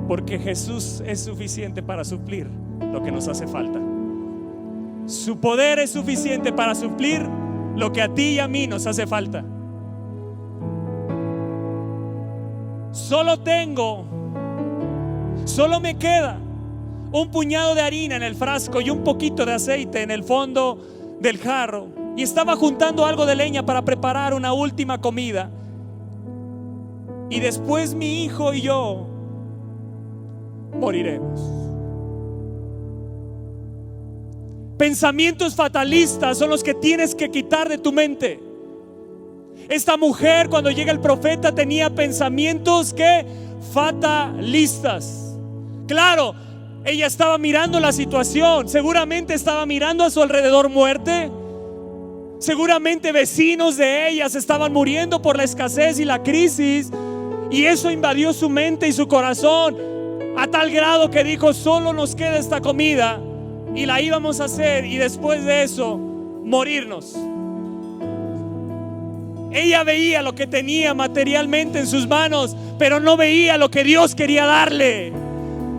porque Jesús es suficiente para suplir lo que nos hace falta. Su poder es suficiente para suplir lo que a ti y a mí nos hace falta. Solo me queda un puñado de harina en el frasco y un poquito de aceite en el fondo del jarro. Y estaba juntando algo de leña para preparar una última comida. Y después mi hijo y yo moriremos. Pensamientos fatalistas son los que tienes que quitar de tu mente. Esta mujer, cuando llega el profeta, tenía pensamientos que fatalistas. Claro, ella estaba mirando la situación. Seguramente estaba mirando a su alrededor muerte. Seguramente vecinos de ella se estaban muriendo por la escasez y la crisis. Y eso invadió su mente y su corazón a tal grado que dijo, solo nos queda esta comida y la íbamos a hacer, y después de eso morirnos. Ella veía lo que tenía materialmente en sus manos, pero no veía lo que Dios quería darle.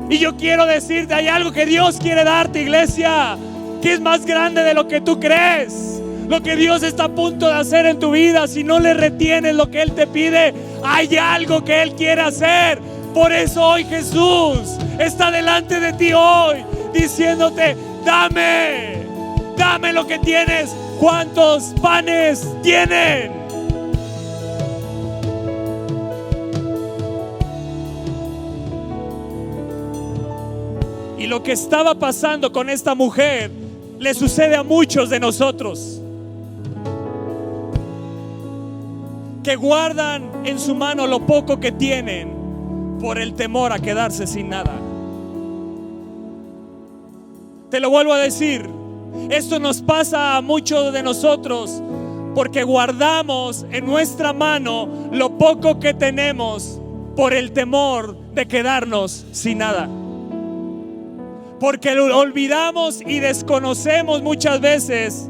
Y yo quiero decirte, hay algo que Dios quiere darte, iglesia, que es más grande de lo que tú crees. Lo que Dios está a punto de hacer en tu vida, si no le retienes lo que Él te pide, hay algo que Él quiere hacer. Por eso hoy Jesús está delante de ti hoy, diciéndote, dame lo que tienes. ¿Cuántos panes tienen? Y lo que estaba pasando con esta mujer le sucede a muchos de nosotros, que guardan en su mano lo poco que tienen por el temor a quedarse sin nada. Te lo vuelvo a decir, esto nos pasa a muchos de nosotros porque guardamos en nuestra mano lo poco que tenemos por el temor de quedarnos sin nada. Porque lo olvidamos y desconocemos muchas veces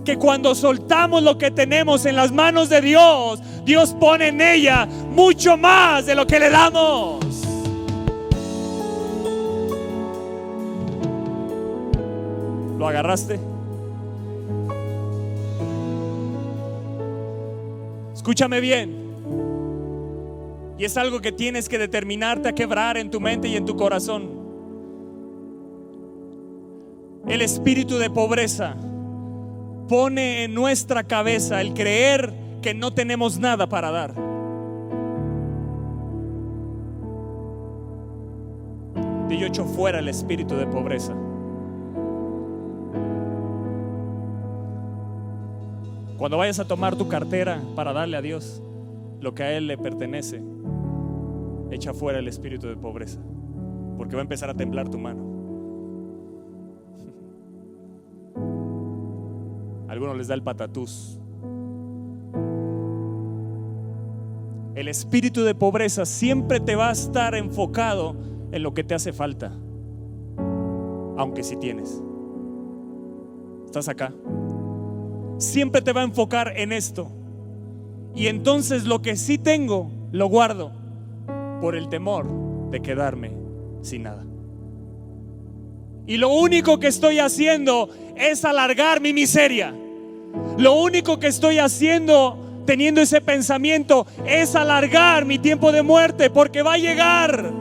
que cuando soltamos lo que tenemos en las manos de Dios, Dios pone en ella mucho más de lo que le damos. ¿Lo agarraste? Escúchame bien. Y es algo que tienes que determinarte a quebrar en tu mente y en tu corazón. El espíritu de pobreza pone en nuestra cabeza el creer que no tenemos nada para dar. Y yo echo fuera el espíritu de pobreza. Cuando vayas a tomar tu cartera para darle a Dios lo que a Él le pertenece, echa fuera el espíritu de pobreza, porque va a empezar a temblar tu mano. A algunos les da el patatús. El espíritu de pobreza siempre te va a estar enfocado en lo que te hace falta, aunque sí tienes. ¿Estás acá? Siempre te va a enfocar en esto. Y entonces lo que sí tengo lo guardo por el temor de quedarme sin nada. Y lo único que estoy haciendo es alargar mi miseria. Lo único que estoy haciendo, teniendo ese pensamiento, es alargar mi tiempo de muerte, porque va a llegar.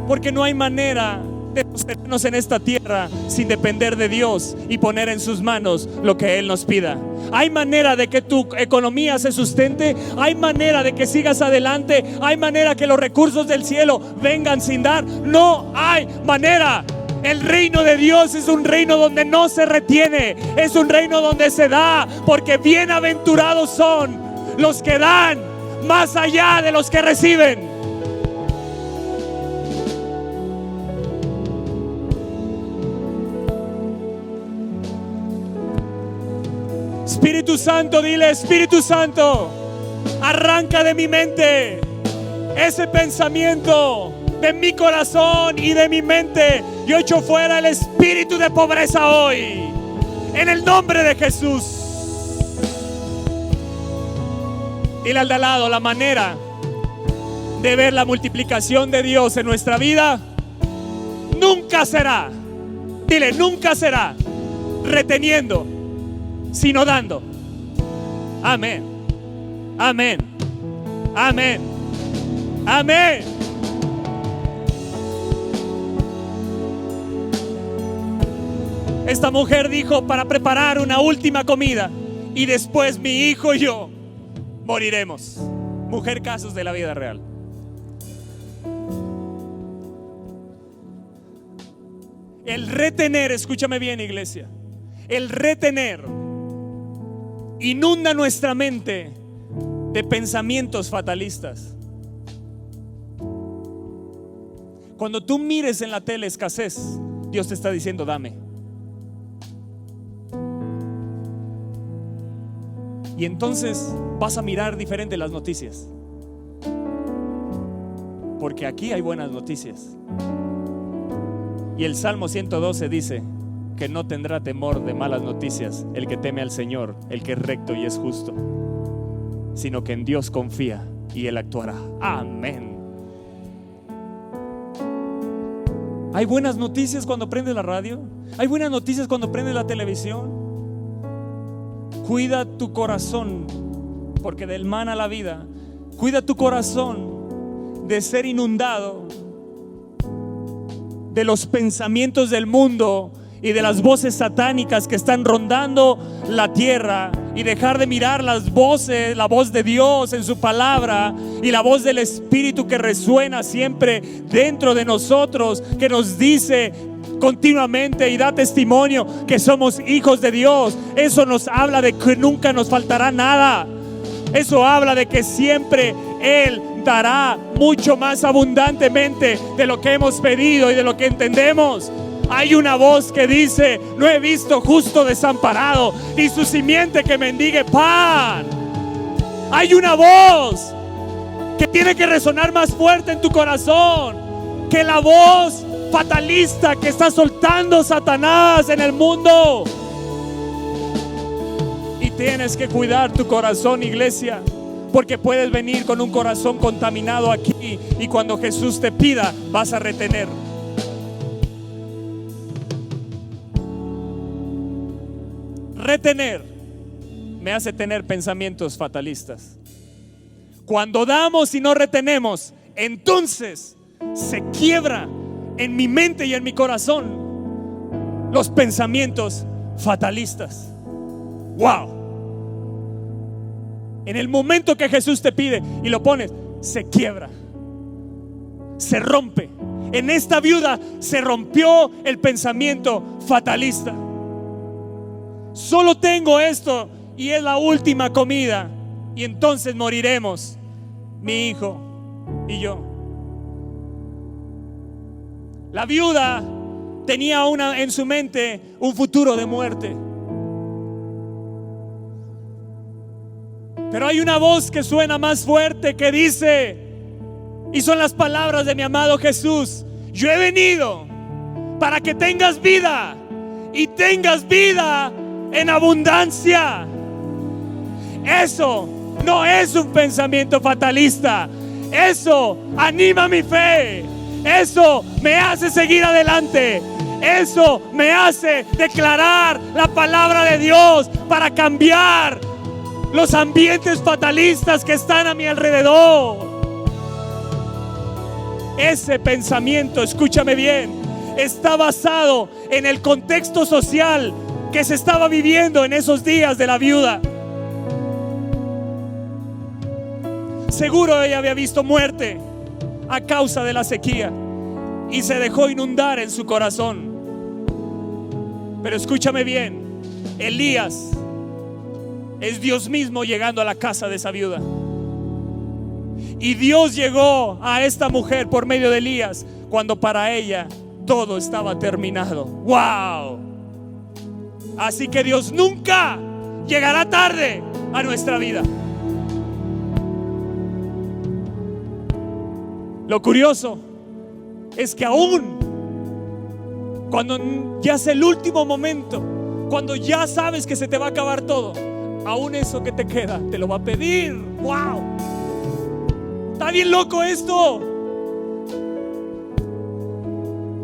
Porque no hay manera de sostenernos en esta tierra sin depender de Dios y poner en sus manos lo que Él nos pida. Hay manera de que tu economía se sustente, hay manera de que sigas adelante, hay manera que los recursos del cielo vengan sin dar. No hay manera. El reino de Dios es un reino donde no se retiene, es un reino donde se da, porque bienaventurados son los que dan más allá de los que reciben. Espíritu Santo, dile: Espíritu Santo, arranca de mi mente ese pensamiento, de mi corazón y de mi mente. Yo echo fuera el espíritu de pobreza hoy, en el nombre de Jesús. Dile al de al lado: la manera de ver la multiplicación de Dios en nuestra vida nunca será, dile, nunca será reteniendo, sino dando. Amén. Amén. Amén. Amén. Esta mujer dijo: para preparar una última comida y después mi hijo y yo moriremos. Mujer, casos de la vida real. El retener, escúchame bien, iglesia, el retener inunda nuestra mente de pensamientos fatalistas. Cuando tú mires en la tele escasez, Dios te está diciendo: dame. Y entonces vas a mirar diferente las noticias, porque aquí hay buenas noticias. Y el Salmo 112 dice que no tendrá temor de malas noticias el que teme al Señor, el que es recto y es justo, sino que en Dios confía y Él actuará. Amén. Hay buenas noticias cuando prende la radio, hay buenas noticias cuando prende la televisión. Cuida tu corazón, porque del mana la vida. Cuida tu corazón de ser inundado de los pensamientos del mundo y de las voces satánicas que están rondando la tierra, y dejar de mirar las voces, la voz de Dios en su palabra y la voz del Espíritu que resuena siempre dentro de nosotros, que nos dice continuamente y da testimonio que somos hijos de Dios. Eso nos habla de que nunca nos faltará nada. Eso habla de que siempre Él dará mucho más abundantemente de lo que hemos pedido y de lo que entendemos. Hay una voz que dice: no he visto justo desamparado, ni su simiente que mendigue pan. Hay una voz que tiene que resonar más fuerte en tu corazón que la voz fatalista que está soltando Satanás en el mundo. Y tienes que cuidar tu corazón, iglesia, porque puedes venir con un corazón contaminado aquí y cuando Jesús te pida vas a retener. Retener me hace tener pensamientos fatalistas. Cuando damos y no retenemos, entonces se quiebra en mi mente y en mi corazón los pensamientos fatalistas. Wow. En el momento que Jesús te pide y lo pones, se quiebra, se rompe. En esta viuda se rompió el pensamiento fatalista. Solo tengo esto y es la última comida y entonces moriremos, mi hijo y yo. La viuda tenía en su mente un futuro de muerte. Pero hay una voz que suena más fuerte que dice, y son las palabras de mi amado Jesús: yo he venido para que tengas vida y tengas vida en abundancia. Eso no es un pensamiento fatalista. Eso anima mi fe. Eso me hace seguir adelante. Eso me hace declarar la palabra de Dios para cambiar los ambientes fatalistas que están a mi alrededor. Ese pensamiento, escúchame bien, está basado en el contexto social que se estaba viviendo en esos días de la viuda. Seguro ella había visto muerte a causa de la sequía y se dejó inundar en su corazón. Pero escúchame bien, Elías es Dios mismo llegando a la casa de esa viuda. Y Dios llegó a esta mujer por medio de Elías cuando para ella todo estaba terminado. ¡Wow! Así que Dios nunca llegará tarde a nuestra vida. Lo curioso es que aún cuando ya es el último momento, cuando ya sabes que se te va a acabar todo, aún eso que te queda te lo va a pedir. ¡Wow! Está bien loco esto.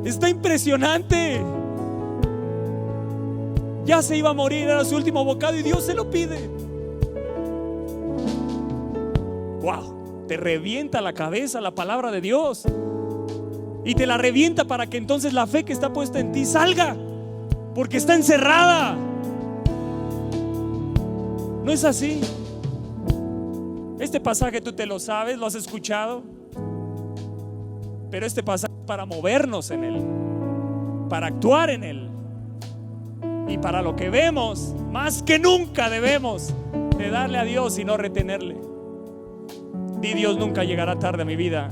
Está impresionante. Ya se iba a morir, era su último bocado y Dios se lo pide. ¡Wow! Te revienta la cabeza la palabra de Dios. Y te la revienta para que entonces la fe que está puesta en ti salga, porque está encerrada. No es así. Este pasaje tú te lo sabes, lo has escuchado, pero este pasaje es para movernos en él, para actuar en él. Y para lo que vemos, más que nunca debemos de darle a Dios y no retenerle. Di: Dios nunca llegará tarde a mi vida.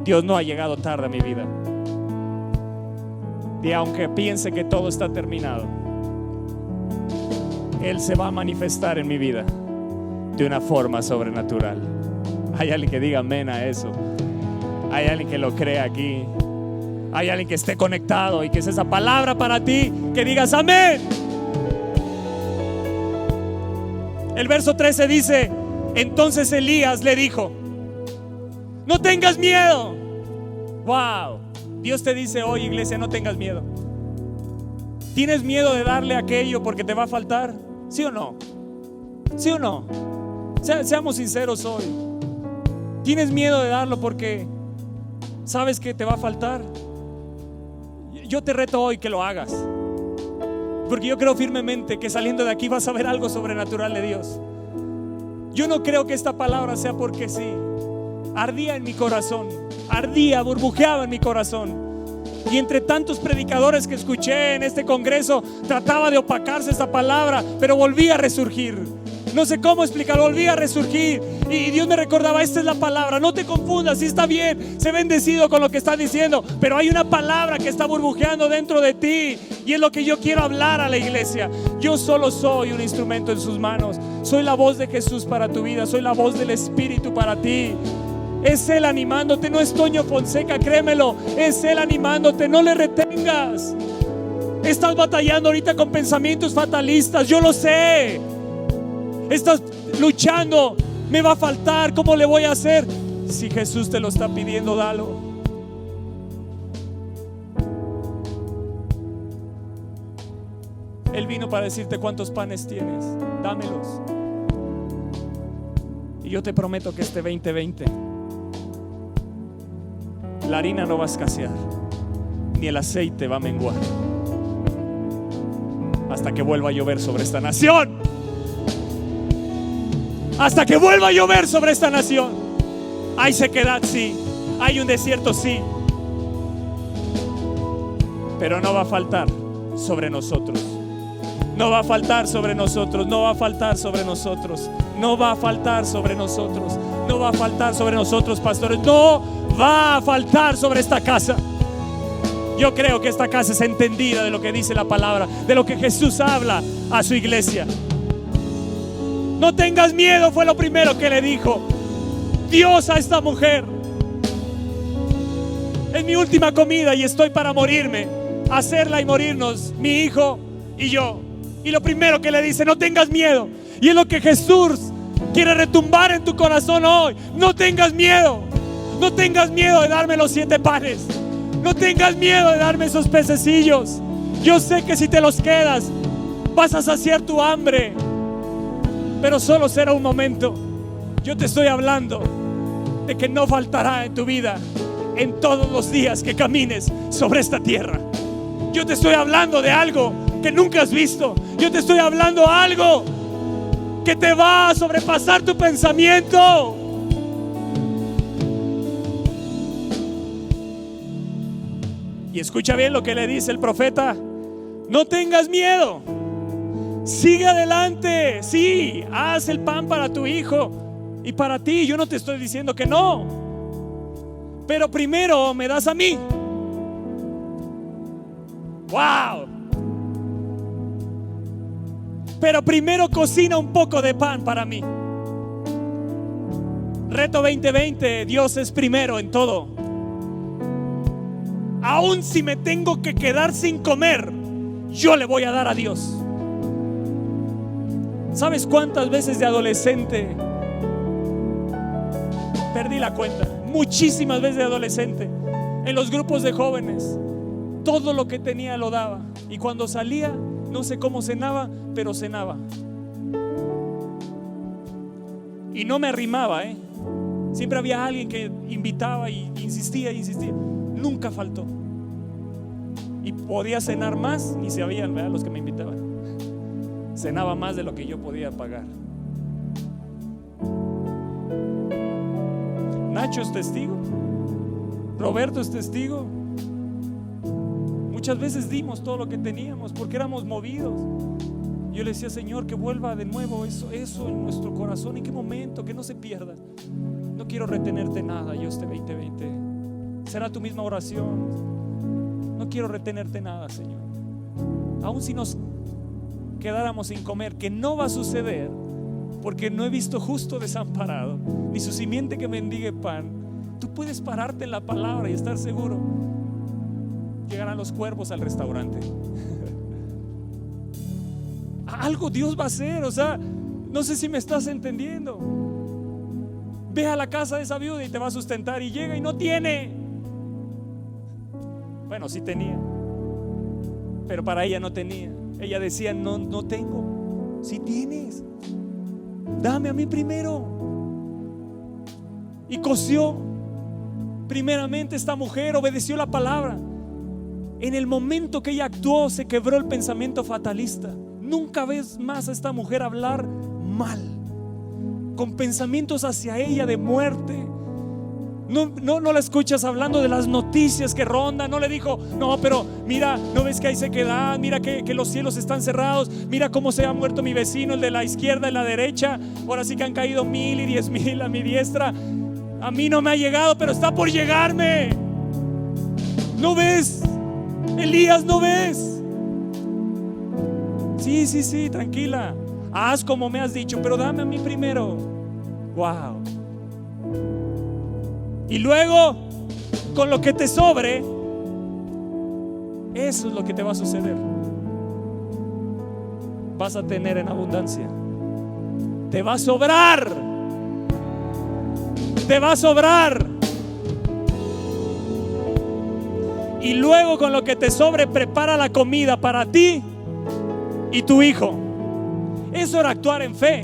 Dios no ha llegado tarde a mi vida. Di: aunque piense que todo está terminado, Él se va a manifestar en mi vida de una forma sobrenatural. Hay alguien que diga amén a eso. Hay alguien que lo crea aquí. Hay alguien que esté conectado y que es esa palabra para ti, que digas amén. El verso 13 dice: entonces Elías le dijo: no tengas miedo. Wow. Dios te dice hoy, iglesia, no tengas miedo. ¿Tienes miedo de darle aquello porque te va a faltar? ¿Sí o no? ¿Sí o no? Seamos sinceros hoy. ¿Tienes miedo de darlo porque sabes que te va a faltar? Yo te reto hoy que lo hagas, porque yo creo firmemente que saliendo de aquí vas a ver algo sobrenatural de Dios. Yo no creo que esta palabra sea porque sí. Ardía en mi corazón, ardía, burbujeaba en mi corazón. Y entre tantos predicadores que escuché en este congreso, trataba de opacarse esta palabra, pero volvía a resurgir. No sé cómo explicarlo, volvía a resurgir. Y Dios me recordaba: esta es la palabra, no te confundas, si está bien, sé bendecido con lo que estás diciendo, pero hay una palabra que está burbujeando dentro de ti, y es lo que yo quiero hablar a la iglesia. Yo solo soy un instrumento en sus manos. Soy la voz de Jesús para tu vida, soy la voz del Espíritu para ti. Es Él animándote, no es Toño Fonseca, créemelo. Es Él animándote, no le retengas. Estás batallando ahorita con pensamientos fatalistas, yo lo sé. estás luchando, me va a faltar, ¿cómo le voy a hacer? Si Jesús te lo está pidiendo, dalo. Él vino para decirte cuántos panes tienes, dámelos. Y yo te prometo que este 2020 la harina no va a escasear, ni el aceite va a menguar, hasta que vuelva a llover sobre esta nación. Hasta que vuelva a llover sobre esta nación. Hay sequedad, sí. Hay un desierto, sí. Pero no va a faltar sobre nosotros. No va a faltar sobre nosotros. No va a faltar sobre nosotros. No va a faltar sobre nosotros. No va a faltar sobre nosotros, pastores. No va a faltar sobre esta casa. Yo creo que esta casa es entendida de lo que dice la palabra, de lo que Jesús habla a su iglesia. No tengas miedo, fue lo primero que le dijo Dios a esta mujer. Es mi última comida y estoy para morirme, hacerla y morirnos, mi hijo y yo. Y lo primero que le dice, no tengas miedo. Y es lo que Jesús quiere retumbar en tu corazón hoy. No tengas miedo. No tengas miedo de darme los 7 panes. No tengas miedo de darme esos pececillos. Yo sé que si te los quedas vas a saciar tu hambre, pero solo será un momento. Yo te estoy hablando de que no faltará en tu vida en todos los días que camines sobre esta tierra. Yo te estoy hablando de algo que nunca has visto. Yo te estoy hablando de algo que te va a sobrepasar tu pensamiento. Y escucha bien lo que le dice el profeta: no tengas miedo, sigue adelante. Sí, haz el pan para tu hijo y para ti. Yo no te estoy diciendo que no, pero primero me das a mí. Wow. Pero primero cocina un poco de pan para mí. Reto 2020, Dios es primero en todo. Aún si me tengo que quedar sin comer, yo le voy a dar a Dios. ¿Sabes cuántas veces de adolescente perdí la cuenta? Muchísimas veces de adolescente, en los grupos de jóvenes, todo lo que tenía lo daba. Y cuando salía, no sé cómo cenaba, pero cenaba. Y no me arrimaba, Siempre había alguien que invitaba y insistía. Nunca faltó. Y podía cenar más, ni se habían, ¿verdad?, los que me invitaban. Cenaba más de lo que yo podía pagar. Nacho es testigo, Roberto es testigo. Muchas veces dimos todo lo que teníamos porque éramos movidos. Yo le decía, Señor, que vuelva de nuevo eso en nuestro corazón. ¿En qué momento? Que no se pierda. No quiero retenerte nada yo este 2020. Será tu misma oración. No quiero retenerte nada, Señor. Aún si nos quedáramos sin comer, que no va a suceder, porque no he visto justo desamparado, ni su simiente que mendigue pan. Tú puedes pararte en la palabra y estar seguro. Llegarán los cuervos al restaurante. Algo Dios va a hacer. O sea, no sé si me estás entendiendo. Ve a la casa de esa viuda y te va a sustentar. Y llega y no tiene. Bueno, sí tenía, pero para ella no tenía. Ella decía, no tengo. Sí tienes, dame a mí primero. Y coció. Primeramente esta mujer obedeció la palabra. En el momento que ella actuó, se quebró el pensamiento fatalista. Nunca ves más a esta mujer hablar mal, con pensamientos hacia ella de muerte. No la escuchas hablando de las noticias que rondan. No le dijo, no, pero mira, ¿no ves que hay sequedad? Mira que los cielos están cerrados. Mira cómo se ha muerto mi vecino, el de la izquierda y la derecha. Ahora sí que han caído 1000 y 10,000 a mi diestra. A mí no me ha llegado, pero está por llegarme. ¿No ves? Elías, ¿no ves? Sí, tranquila. Haz como me has dicho, pero dame a mí primero. Wow. Y luego, con lo que te sobre, eso es lo que te va a suceder. Vas a tener en abundancia. te va a sobrar. Te va a sobrar. Y luego con lo que te sobre, prepara la comida para ti y tu hijo. Eso era actuar en fe.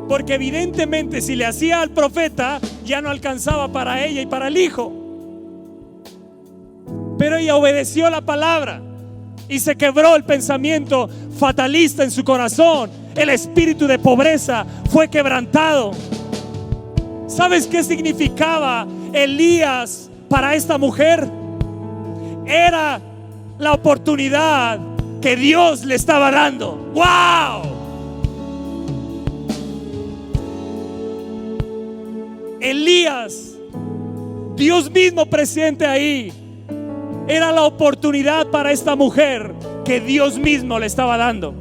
Porque evidentemente si le hacía al profeta, ya no alcanzaba para ella y para el hijo. Pero ella obedeció la palabra y se quebró el pensamiento fatalista en su corazón. El espíritu de pobreza fue quebrantado. ¿Sabes qué significaba Elías para esta mujer? Era la oportunidad que Dios le estaba dando. ¡Wow! Elías, Dios mismo presente ahí, era la oportunidad para esta mujer que Dios mismo le estaba dando.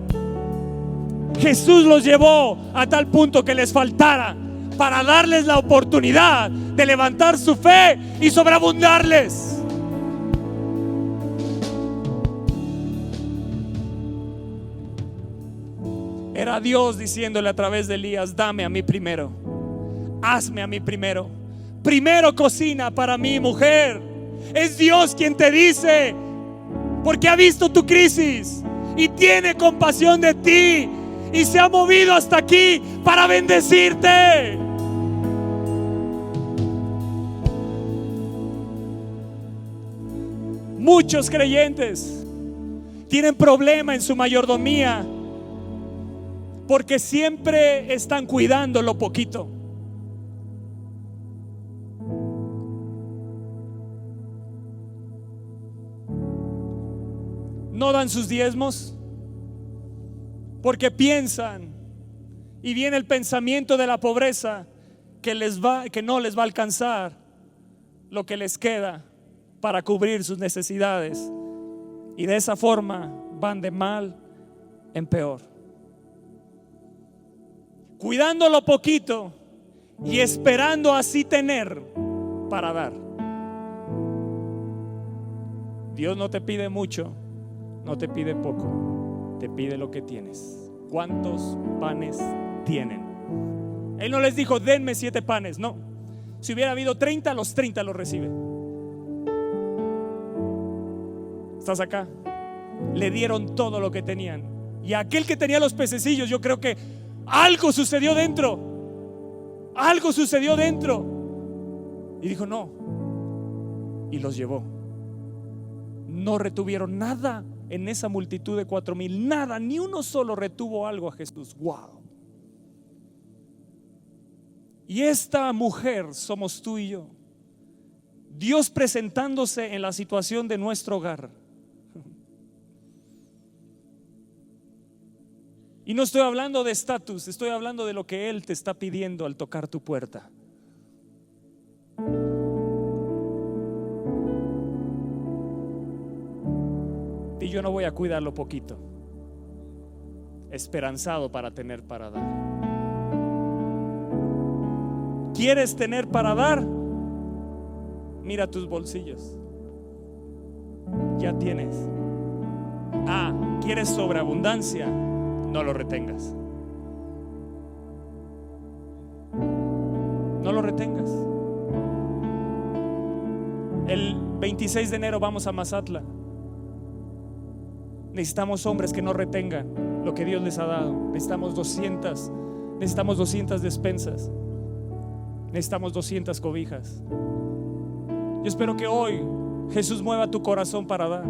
Jesús los llevó a tal punto que les faltara para darles la oportunidad de levantar su fe y sobreabundarles. Era Dios diciéndole a través de Elías: dame a mí primero, hazme a mí primero, primero cocina para mí, mujer. Es Dios quien te dice, porque ha visto tu crisis y tiene compasión de ti y se ha movido hasta aquí para bendecirte. Muchos creyentes tienen problema en su mayordomía porque siempre están cuidando lo poquito. No dan sus diezmos porque piensan, y viene el pensamiento de la pobreza, que no les va a alcanzar lo que les queda para cubrir sus necesidades, y de esa forma van de mal en peor, cuidando lo poquito y esperando así tener para dar. Dios no te pide mucho, no te pide poco, te pide lo que tienes. ¿Cuántos panes tienen? Él no les dijo: denme 7 panes. No, si hubiera habido 30, los 30 los recibe. ¿Estás acá? Le dieron todo lo que tenían. Y aquel que tenía los pececillos, yo creo que algo sucedió dentro. Algo sucedió dentro. Y dijo: no. Y los llevó. No retuvieron nada en esa multitud de 4,000. Nada, ni uno solo retuvo algo a Jesús. Wow. Y esta mujer somos tú y yo. Dios presentándose en la situación de nuestro hogar. Y no estoy hablando de estatus, estoy hablando de lo que Él te está pidiendo al tocar tu puerta. Y yo no voy a cuidar lo poquito, esperanzado para tener para dar. ¿Quieres tener para dar? Mira tus bolsillos. Ya tienes. ¿Quieres sobreabundancia? No lo retengas. No lo retengas. El 26 de enero vamos a Mazatlán. Necesitamos hombres que no retengan lo que Dios les ha dado. Necesitamos 200 despensas. Necesitamos 200 cobijas. Yo espero que hoy Jesús mueva tu corazón para dar.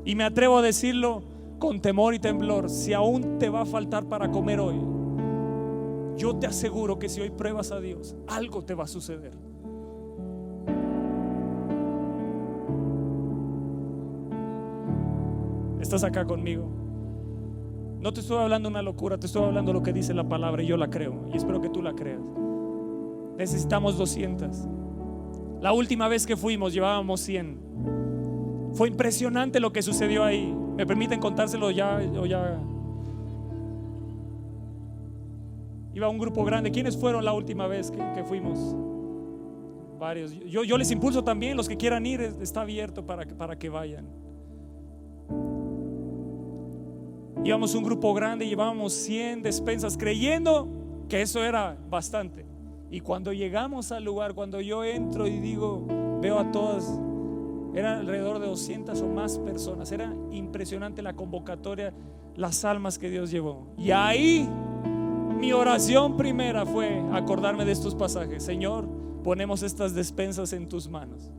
Y me atrevo a decirlo con temor y temblor: si aún te va a faltar para comer hoy, yo te aseguro que si hoy pruebas a Dios, algo te va a suceder. ¿Estás acá conmigo? No te estoy hablando una locura, te estoy hablando lo que dice la palabra, y yo la creo, y espero que tú la creas. Necesitamos 200. La última vez que fuimos llevábamos 100. Fue impresionante lo que sucedió ahí. ¿Me permiten contárselo ya? Iba un grupo grande. ¿Quiénes fueron la última vez que fuimos? Varios. Yo les impulso también, los que quieran ir, está abierto para que vayan. Íbamos un grupo grande, llevábamos 100 despensas creyendo que eso era bastante. Y cuando llegamos al lugar, cuando yo entro y digo, veo a todas, eran alrededor de 200 o más personas. Era impresionante la convocatoria, las almas que Dios llevó. Y ahí mi oración primera fue acordarme de estos pasajes. Señor, ponemos estas despensas en tus manos.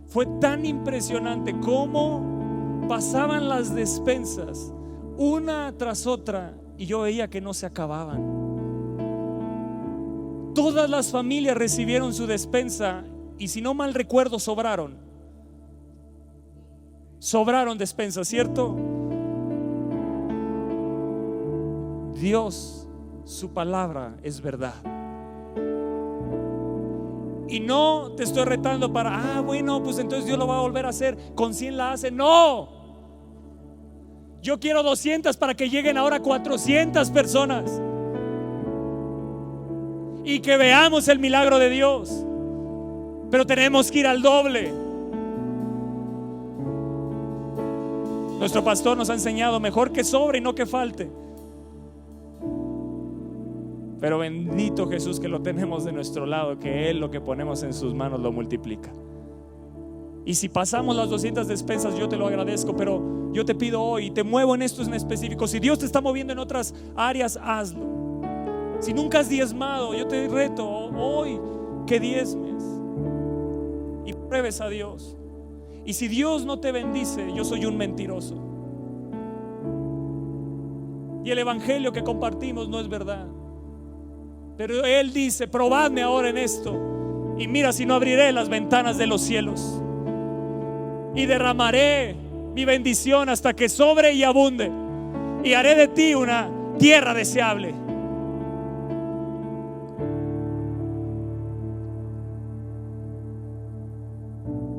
Fue tan impresionante cómo pasaban las despensas una tras otra y yo veía que no se acababan. Todas las familias recibieron su despensa y, si no mal recuerdo, sobraron despensas, ¿cierto? Dios, su palabra es verdad. Y no te estoy retando para, bueno, pues entonces Dios lo va a volver a hacer, con 100 la hace. No, yo quiero 200 para que lleguen ahora 400 personas y que veamos el milagro de Dios. Pero tenemos que ir al doble. Nuestro pastor nos ha enseñado: mejor que sobre y no que falte. Pero bendito Jesús que lo tenemos de nuestro lado, que Él lo que ponemos en sus manos lo multiplica. Y si pasamos las 200 despensas, yo te lo agradezco, pero yo te pido hoy, te muevo en esto en específico. Si Dios te está moviendo en otras áreas, hazlo. Si nunca has diezmado, yo te reto hoy que diezmes y pruebes a Dios. Y si Dios no te bendice, yo soy un mentiroso. Y el evangelio que compartimos no es verdad. Pero Él dice: probadme ahora en esto, y mira si no abriré las ventanas de los cielos y derramaré mi bendición hasta que sobre y abunde, y haré de ti una tierra deseable.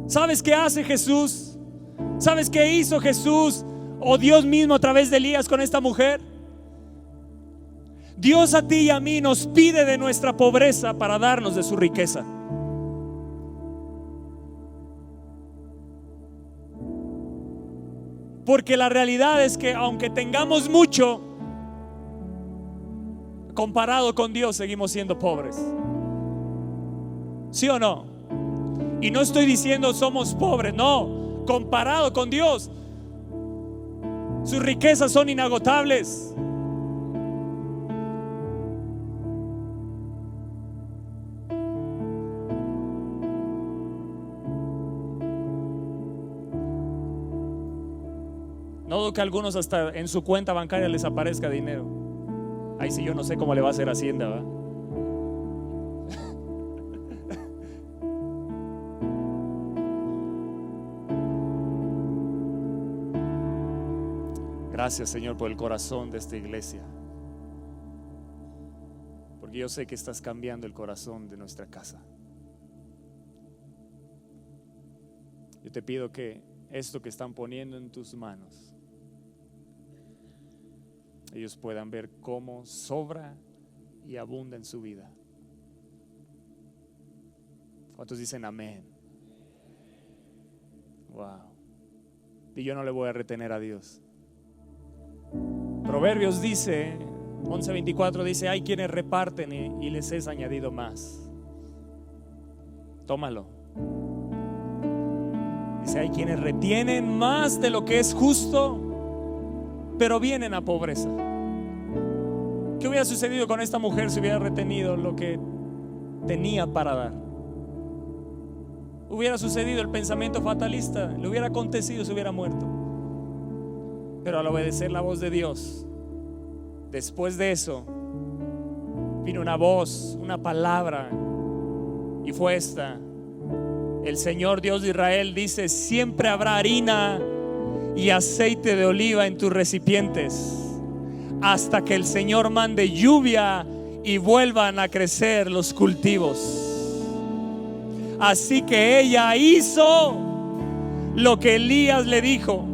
¿Sabes qué hace Jesús? ¿Sabes qué hizo Jesús o Dios mismo a través de Elías con esta mujer? Dios a ti y a mí nos pide de nuestra pobreza para darnos de su riqueza. Porque la realidad es que aunque tengamos mucho, comparado con Dios seguimos siendo pobres. ¿Sí o no? Y no estoy diciendo somos pobres, no. Comparado con Dios, sus riquezas son inagotables. No dudo que a algunos hasta en su cuenta bancaria les aparezca dinero. Ahí sí yo no sé cómo le va a hacer Hacienda, ¿va? Gracias, Señor, por el corazón de esta iglesia, porque yo sé que estás cambiando el corazón de nuestra casa. Yo te pido que esto que están poniendo en tus manos, ellos puedan ver cómo sobra y abunda en su vida. ¿Cuántos dicen amén? Wow. Y yo no le voy a retener a Dios. Proverbios dice, 11:24 dice: hay quienes reparten y les es añadido más. Tómalo. Dice: hay quienes retienen más de lo que es justo, pero vienen a pobreza. ¿Qué hubiera sucedido con esta mujer si hubiera retenido lo que tenía para dar? Hubiera sucedido el pensamiento fatalista, le hubiera acontecido, se hubiera muerto. Pero al obedecer la voz de Dios, después de eso vino una voz, una palabra, y fue esta: el Señor Dios de Israel dice: siempre habrá harina y aceite de oliva en tus recipientes, hasta que el Señor mande lluvia y vuelvan a crecer los cultivos. Así que ella hizo lo que Elías le dijo,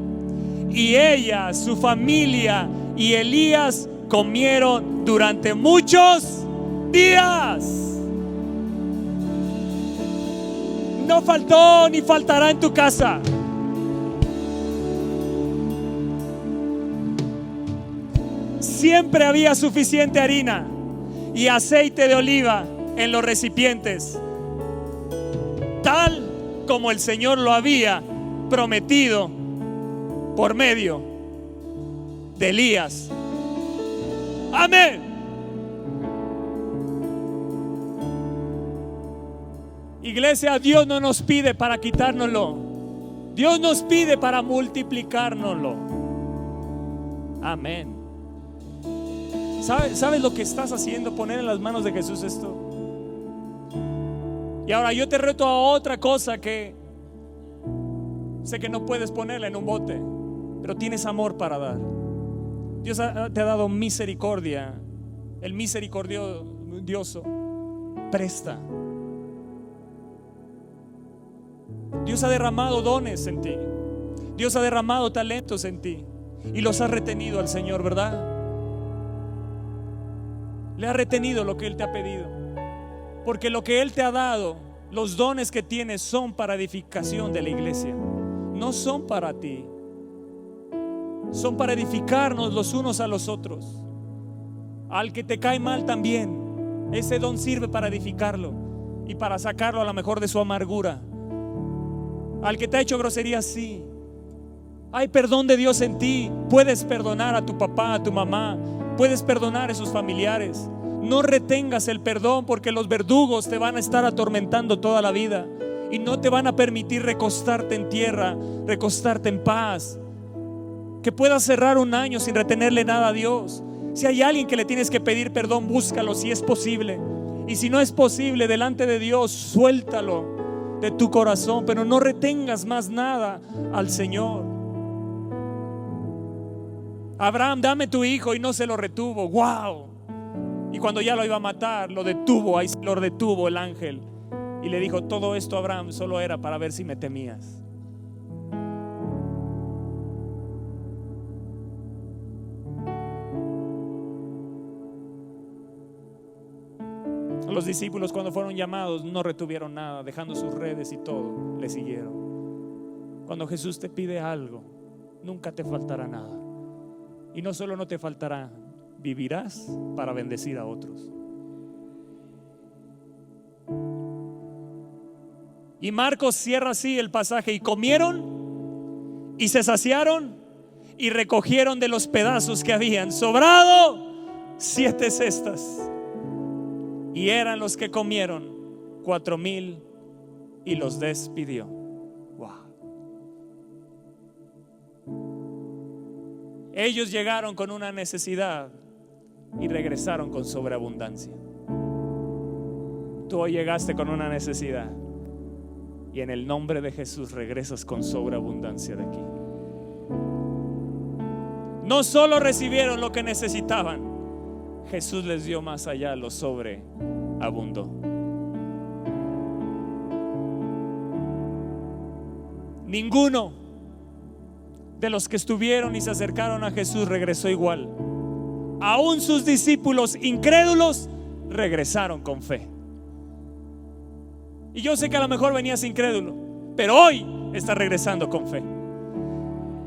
y ella, su familia y Elías comieron durante muchos días. No faltó ni faltará en tu casa. siempre había suficiente harina y aceite de oliva en los recipientes, tal como el Señor lo había prometido por medio de Elías. Amén. Iglesia, Dios no nos pide para quitárnoslo, Dios nos pide para multiplicárnoslo. Amén. ¿Sabes lo que estás haciendo? Poner en las manos de Jesús esto. Y ahora yo te reto a otra cosa que sé que no puedes ponerla en un bote, pero tienes amor para dar. Dios te ha dado misericordia. El misericordioso presta. Dios ha derramado dones en ti. Dios ha derramado talentos en ti y los ha retenido al Señor, ¿verdad? Le ha retenido lo que Él te ha pedido, porque lo que Él te ha dado, los dones que tienes, son para edificación de la iglesia. No son para ti, son para edificarnos los unos a los otros. Al que te cae mal también, ese don sirve para edificarlo y para sacarlo a lo mejor de su amargura. Al que te ha hecho grosería, sí, hay perdón de Dios en ti. Puedes perdonar a tu papá, a tu mamá, puedes perdonar a esos familiares. No retengas el perdón, porque los verdugos te van a estar atormentando toda la vida y no te van a permitir recostarte en tierra, recostarte en paz. Que puedas cerrar un año sin retenerle nada a Dios. Si hay alguien que le tienes que pedir perdón, búscalo si es posible. Y si no es posible, delante de Dios, suéltalo de tu corazón, pero no retengas más nada al Señor. Abraham, dame tu hijo, y no se lo retuvo. Wow. Y cuando ya lo iba a matar, lo detuvo. Ahí lo detuvo el ángel y le dijo: todo esto, Abraham, solo era para ver si me temías. Los discípulos, cuando fueron llamados, no retuvieron nada, dejando sus redes y todo, le siguieron. Cuando Jesús te pide algo, nunca te faltará nada. Y no solo no te faltará, vivirás para bendecir a otros. Y Marcos cierra así el pasaje: y comieron y se saciaron y recogieron de los pedazos que habían sobrado 7 cestas. Y eran los que comieron 4,000, y los despidió. Wow. Ellos llegaron con una necesidad y regresaron con sobreabundancia. Tú hoy llegaste con una necesidad y en el nombre de Jesús regresas con sobreabundancia de aquí. No solo recibieron lo que necesitaban, Jesús les dio más allá, lo sobreabundó. Ninguno de los que estuvieron y se acercaron a Jesús regresó igual. Aún sus discípulos incrédulos regresaron con fe. Y yo sé que a lo mejor venías incrédulo, pero hoy estás regresando con fe.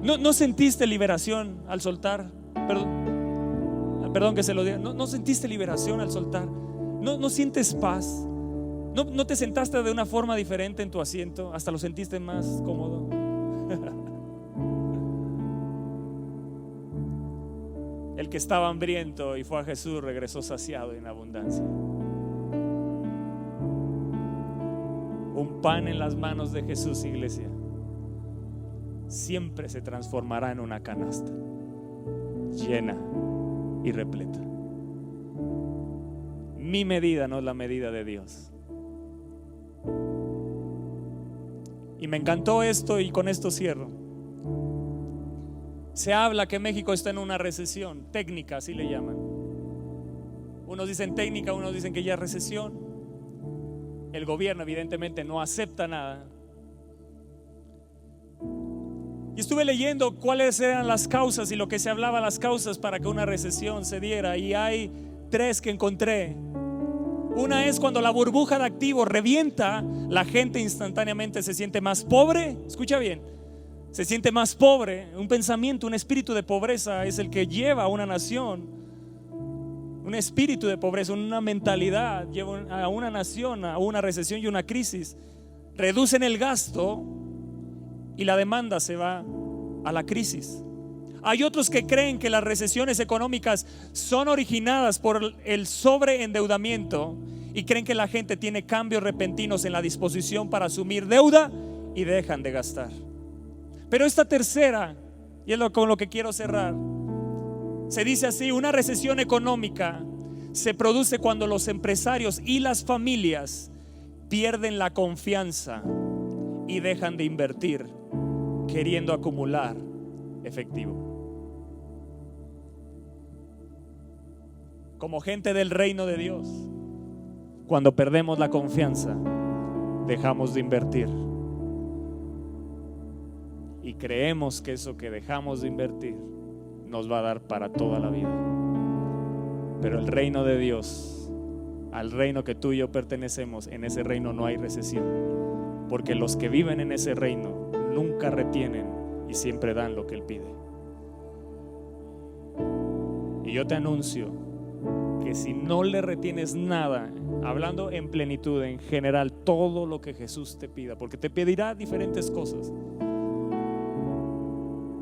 ¿No sentiste liberación al soltar? Perdón que se lo diga. ¿No sentiste liberación al soltar? ¿No sientes paz? ¿No te sentaste de una forma diferente en tu asiento? Hasta lo sentiste más cómodo. El que estaba hambriento y fue a Jesús regresó saciado en abundancia. Un pan en las manos de Jesús, iglesia, siempre se transformará en una canasta llena y repleta. Mi medida no es la medida de Dios. Y me encantó esto, y con esto cierro. Se habla que México está en una recesión técnica, así le llaman. Unos dicen técnica, unos dicen que ya es recesión. El gobierno evidentemente no acepta nada. Y estuve leyendo cuáles eran las causas y lo que se hablaba, las causas para que una recesión se diera, y hay 3 que encontré. Una es cuando la burbuja de activos revienta, la gente instantáneamente se siente más pobre. Escucha bien, se siente más pobre. Un pensamiento, un espíritu de pobreza es el que lleva a una nación Un espíritu de pobreza, una mentalidad lleva a una nación a una recesión y una crisis. Reducen el gasto y la demanda se va a la crisis. Hay otros que creen que las recesiones económicas son originadas por el sobreendeudamiento y creen que la gente tiene cambios repentinos en la disposición para asumir deuda y dejan de gastar. Pero esta tercera, y es con lo que quiero cerrar, se dice así: una recesión económica se produce cuando los empresarios y las familias pierden la confianza y dejan de invertir queriendo acumular efectivo. Como gente del reino de Dios, cuando perdemos la confianza, dejamos de invertir y creemos que eso que dejamos de invertir nos va a dar para toda la vida. Pero el reino de Dios, al reino que tú y yo pertenecemos, en ese reino no hay recesión, porque los que viven en ese reino nunca retienen y siempre dan lo que Él pide. Y yo te anuncio que si no le retienes nada, hablando en plenitud, en general, todo lo que Jesús te pida, porque te pedirá diferentes cosas,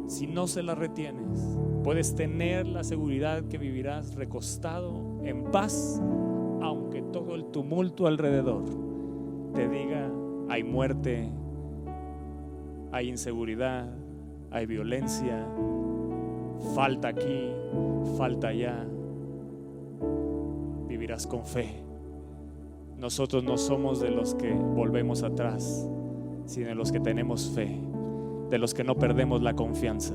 si no se las retienes, puedes tener la seguridad que vivirás recostado en paz, aunque todo el tumulto alrededor te diga: hay muerte, hay inseguridad, hay violencia, falta aquí, falta allá. Vivirás con fe. Nosotros no somos de los que volvemos atrás, sino de los que tenemos fe, de los que no perdemos la confianza.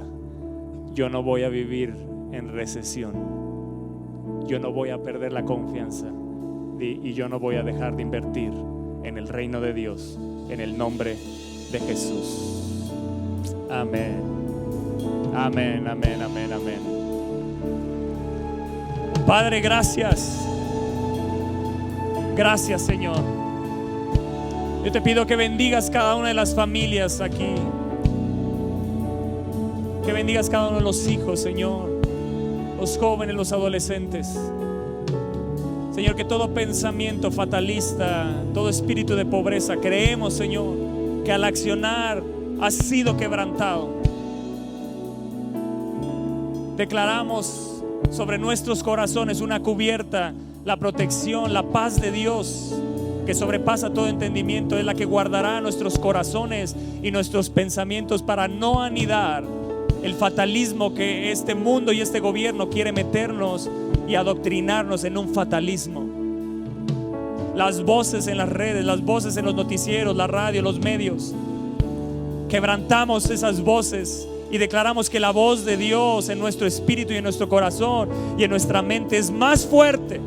Yo no voy a vivir en recesión, yo no voy a perder la confianza y yo no voy a dejar de invertir en el reino de Dios, en el nombre de Jesús. Amén. Amén, amén, amén, amén. Padre, gracias. Gracias, Señor. Yo te pido que bendigas cada una de las familias aquí, que bendigas cada uno de los hijos, Señor, los jóvenes, los adolescentes. Señor, que todo pensamiento fatalista, todo espíritu de pobreza, creemos, Señor, que al accionar ha sido quebrantado. Declaramos sobre nuestros corazones una cubierta, la protección, la paz de Dios que sobrepasa todo entendimiento, es la que guardará nuestros corazones y nuestros pensamientos para no anidar el fatalismo que este mundo y este gobierno quiere meternos y adoctrinarnos en un fatalismo. Las voces en las redes, las voces en los noticieros, la radio, los medios, quebrantamos esas voces y declaramos que la voz de Dios en nuestro espíritu y en nuestro corazón y en nuestra mente es más fuerte.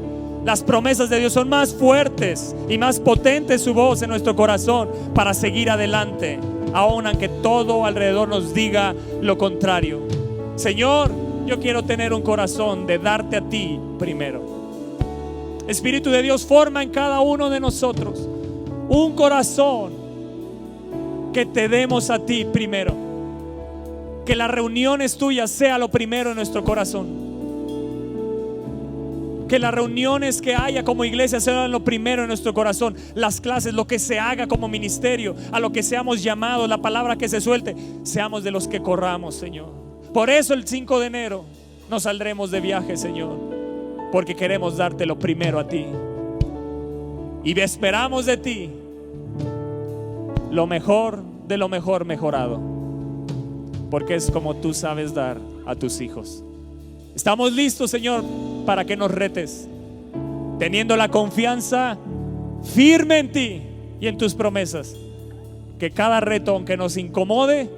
Las promesas de Dios son más fuertes y más potente su voz en nuestro corazón para seguir adelante, aun aunque todo alrededor nos diga lo contrario. Señor, yo quiero tener un corazón de darte a ti primero. Espíritu de Dios, forma en cada uno de nosotros un corazón que te demos a ti primero. Que las reuniones tuyas sea lo primero en nuestro corazón. Que las reuniones que haya como iglesia sean lo primero en nuestro corazón. Las clases, lo que se haga como ministerio, a lo que seamos llamados, la palabra que se suelte, seamos de los que corramos, Señor. Por eso el 5 de enero nos saldremos de viaje, Señor, porque queremos darte lo primero a ti. Y esperamos de ti lo mejor de lo mejor mejorado, porque es como tú sabes dar a tus hijos. Estamos listos, Señor, para que nos retes, teniendo la confianza firme en ti y en tus promesas, que cada reto, aunque nos incomode,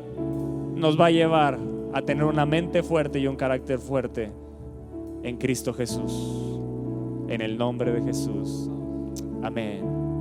nos va a llevar a tener una mente fuerte y un carácter fuerte en Cristo Jesús. En el nombre de Jesús. Amén.